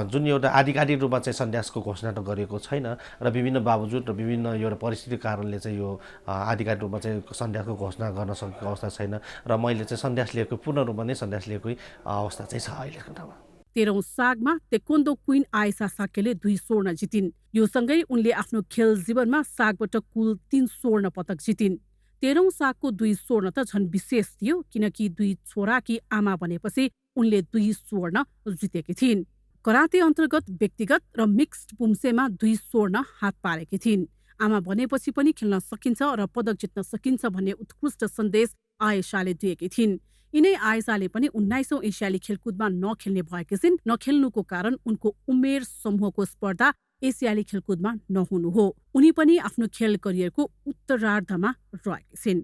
जुन एउटा आधिकारिक रूपमा चाहिँ सन्यासको घोषणा त गरेको छैन र विभिन्न बावजुद र विभिन्न एउटा परिस्थितिको कारणले चाहिँ यो आधिकारिक रूपमा चाहिँ सन्यासको घोषणा गर्न सकेको अवस्था छैन र मैले चाहिँ सन्यास लिएको पूर्ण रूपमा नै सन्यास लिएकै अवस्था चाहिँ छ अहिलेको ठाउँमा। 13औं सागमा तेक्वान्दो क्वीन आयसा साक्केले 2 स्वर्ण जितिन्। यो सँगै उनले आफ्नो खेल जीवनमा सागबाट कुल 3 स्वर्ण पदक जितिन्। 13औं सागको 2 स्वर्ण त झन् विशेष थियो, किनकि 2 छोराकी आमा बनेपछि उनले 2 स्वर्ण जितेकी थिइन्। कराते अन्तर्गत व्यक्तिगत र मिक्स्ड पुम्सेमा 2 स्वर्ण हात पारेकी थिइन्। आमा बनेपछि पनि खेल्न सकिन्छ र पदक जित्न सकिन्छ भन्ने उत्कृष्ट सन्देश आयशाले दिएकी थिइन्। यिनै आयशाले पनि 19औं एसियाली खेलकुदमा नखेल्ने भएकी छिन्। नखेल्नुको कारण उनको उमेर समूहको स्पर्धा एसियाली खेलकुदमा नहुनु हो। उनी पनि आफ्नो खेल करियरको उत्तरार्धमा रहेकी छिन्।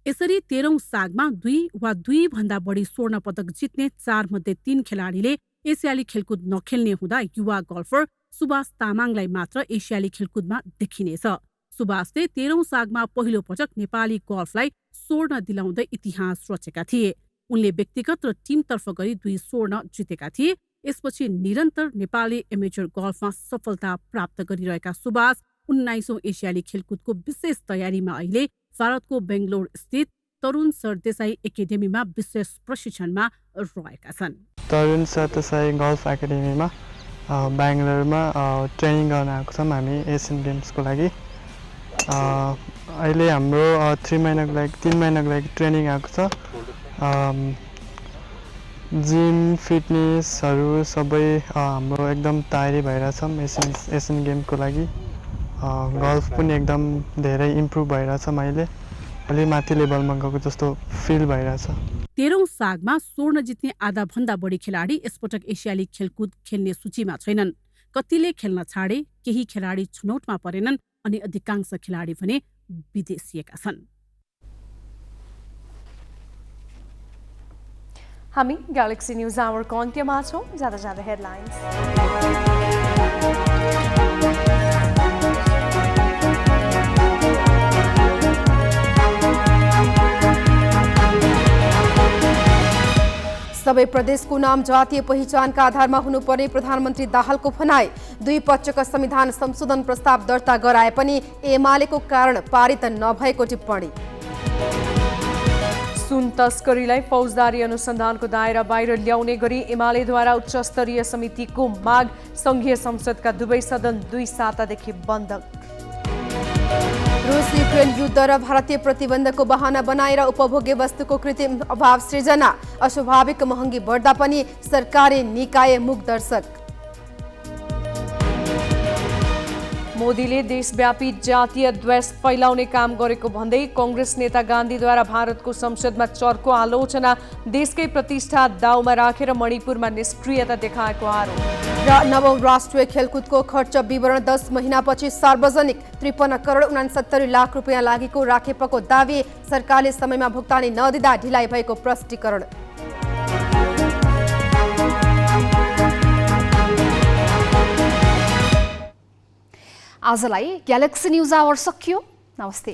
यसरी 13औं सागमा 2 वा 2 भन्दा बढी स्वर्ण पदक जित्ने 4 मध्ये 3 खेलाडीले एसियाली खेलकुद नखेल्ने हुँदा युवा गल्फर सुभाष तामाङलाई मात्र एसियाली खेलकुदमा देखिनेछ। सुभाषले 13औं सागमा पहिलो पटक नेपाली गल्फलाई स्वर्ण दिलाउँदै इतिहास रचेका थिए। उनले व्यक्तिगत र टिमतर्फ गरी 2 स्वर्ण जितेका थिए। यसपछि निरन्तर नेपाली एमेचर गल्फमा सफलता प्राप्त गरिरहेका सुभाष 19औं एसियाली खेलकुदको विशेष तयारीमा अहिले भारतको बेङ्गलोर स्थित तरुण सरदेसाई एकाडेमीमा विशेष प्रशिक्षणमा रहेका छन्। तरुण सरदेसाई गल्फ एकाडेमीमा बेङ्गलोरमा ट्रेनिङ गर्न आएको छौँ हामी एसियन गेम्सको लागि। अहिले हाम्रो 3 महिनाको लागि ट्रेनिङ आएको छ। जिम फिटनेसहरू सबै हाम्रो एकदम तयारी भइरहेछौँ एसियन गेमको लागि। गल्फ पनि एकदम धेरै इम्प्रुभ भइरहेछ। अहिले अलि माथि लेभलमा गएको जस्तो फिल भइरहेछ। 13औं सागमा स्वर्ण जित्ने आधा भन्दा बढी खेलाडी यसपटक एसियाली खेलकुद खेल्ने सूचीमा छैनन्। कतिले खेल्न छाडे, केही खेलाडी छनौटमा परेनन् अनि अधिकांश खेलाडी भने विदेशिएका छन्। हामी ग्यालेक्सी न्यूज आवरको अन्त्यमा छौँ। जाँदा जाँदा हेडलाइन्स। सबै प्रदेशको नाम जातीय पहिचानका आधारमा हुनुपर्ने प्रधानमन्त्री दाहालको भनाई। 2 पक्षका संविधान संशोधन प्रस्ताव दर्ता गराए पनि एमालेको कारण पारित नभएको टिप्पणी। सुन तस्करीलाई फौजदारी अनुसन्धानको दायरा बाहिर ल्याउने गरी एमालेद्वारा उच्च स्तरीय समितिको माग। संघीय संसदका दुवै सदन 2 सातादेखि बन्द। रुस युक्रेन युद्ध र भारतीय प्रतिबन्धको बहाना बनाएर उपभोग्य वस्तुको कृत्रिम अभाव सृजना। अस्वाभाविक महँगी बढ्दा पनि सरकारी निकाय मुखदर्शक। मोदीले देशव्यापी जातीय द्वेष फैलाउने काम गरेको भन्दै कांग्रेस नेता गान्धीद्वारा भारतको संसदमा चर्को आलोचना। देशकै प्रतिष्ठा दाउमा राखेर मणिपुरमा निष्क्रियता देखाएको आरोप। र 9औं राष्ट्रिय खेलकुदको खर्च विवरण 10 महिनापछि सार्वजनिक। 53 करोड 69 लाख रुपियाँ लागेको राखेपको दावी। सरकारले समयमा भुक्तानी नदिँदा ढिलाइ भएको प्रष्टीकरण। आजलाई ग्यालेक्सी न्यूज आवर सकियो। नमस्ते।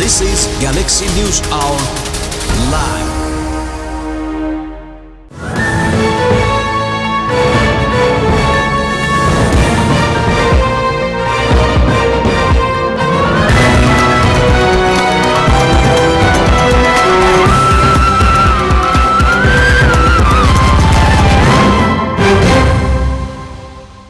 This is Galaxy News Hour Live.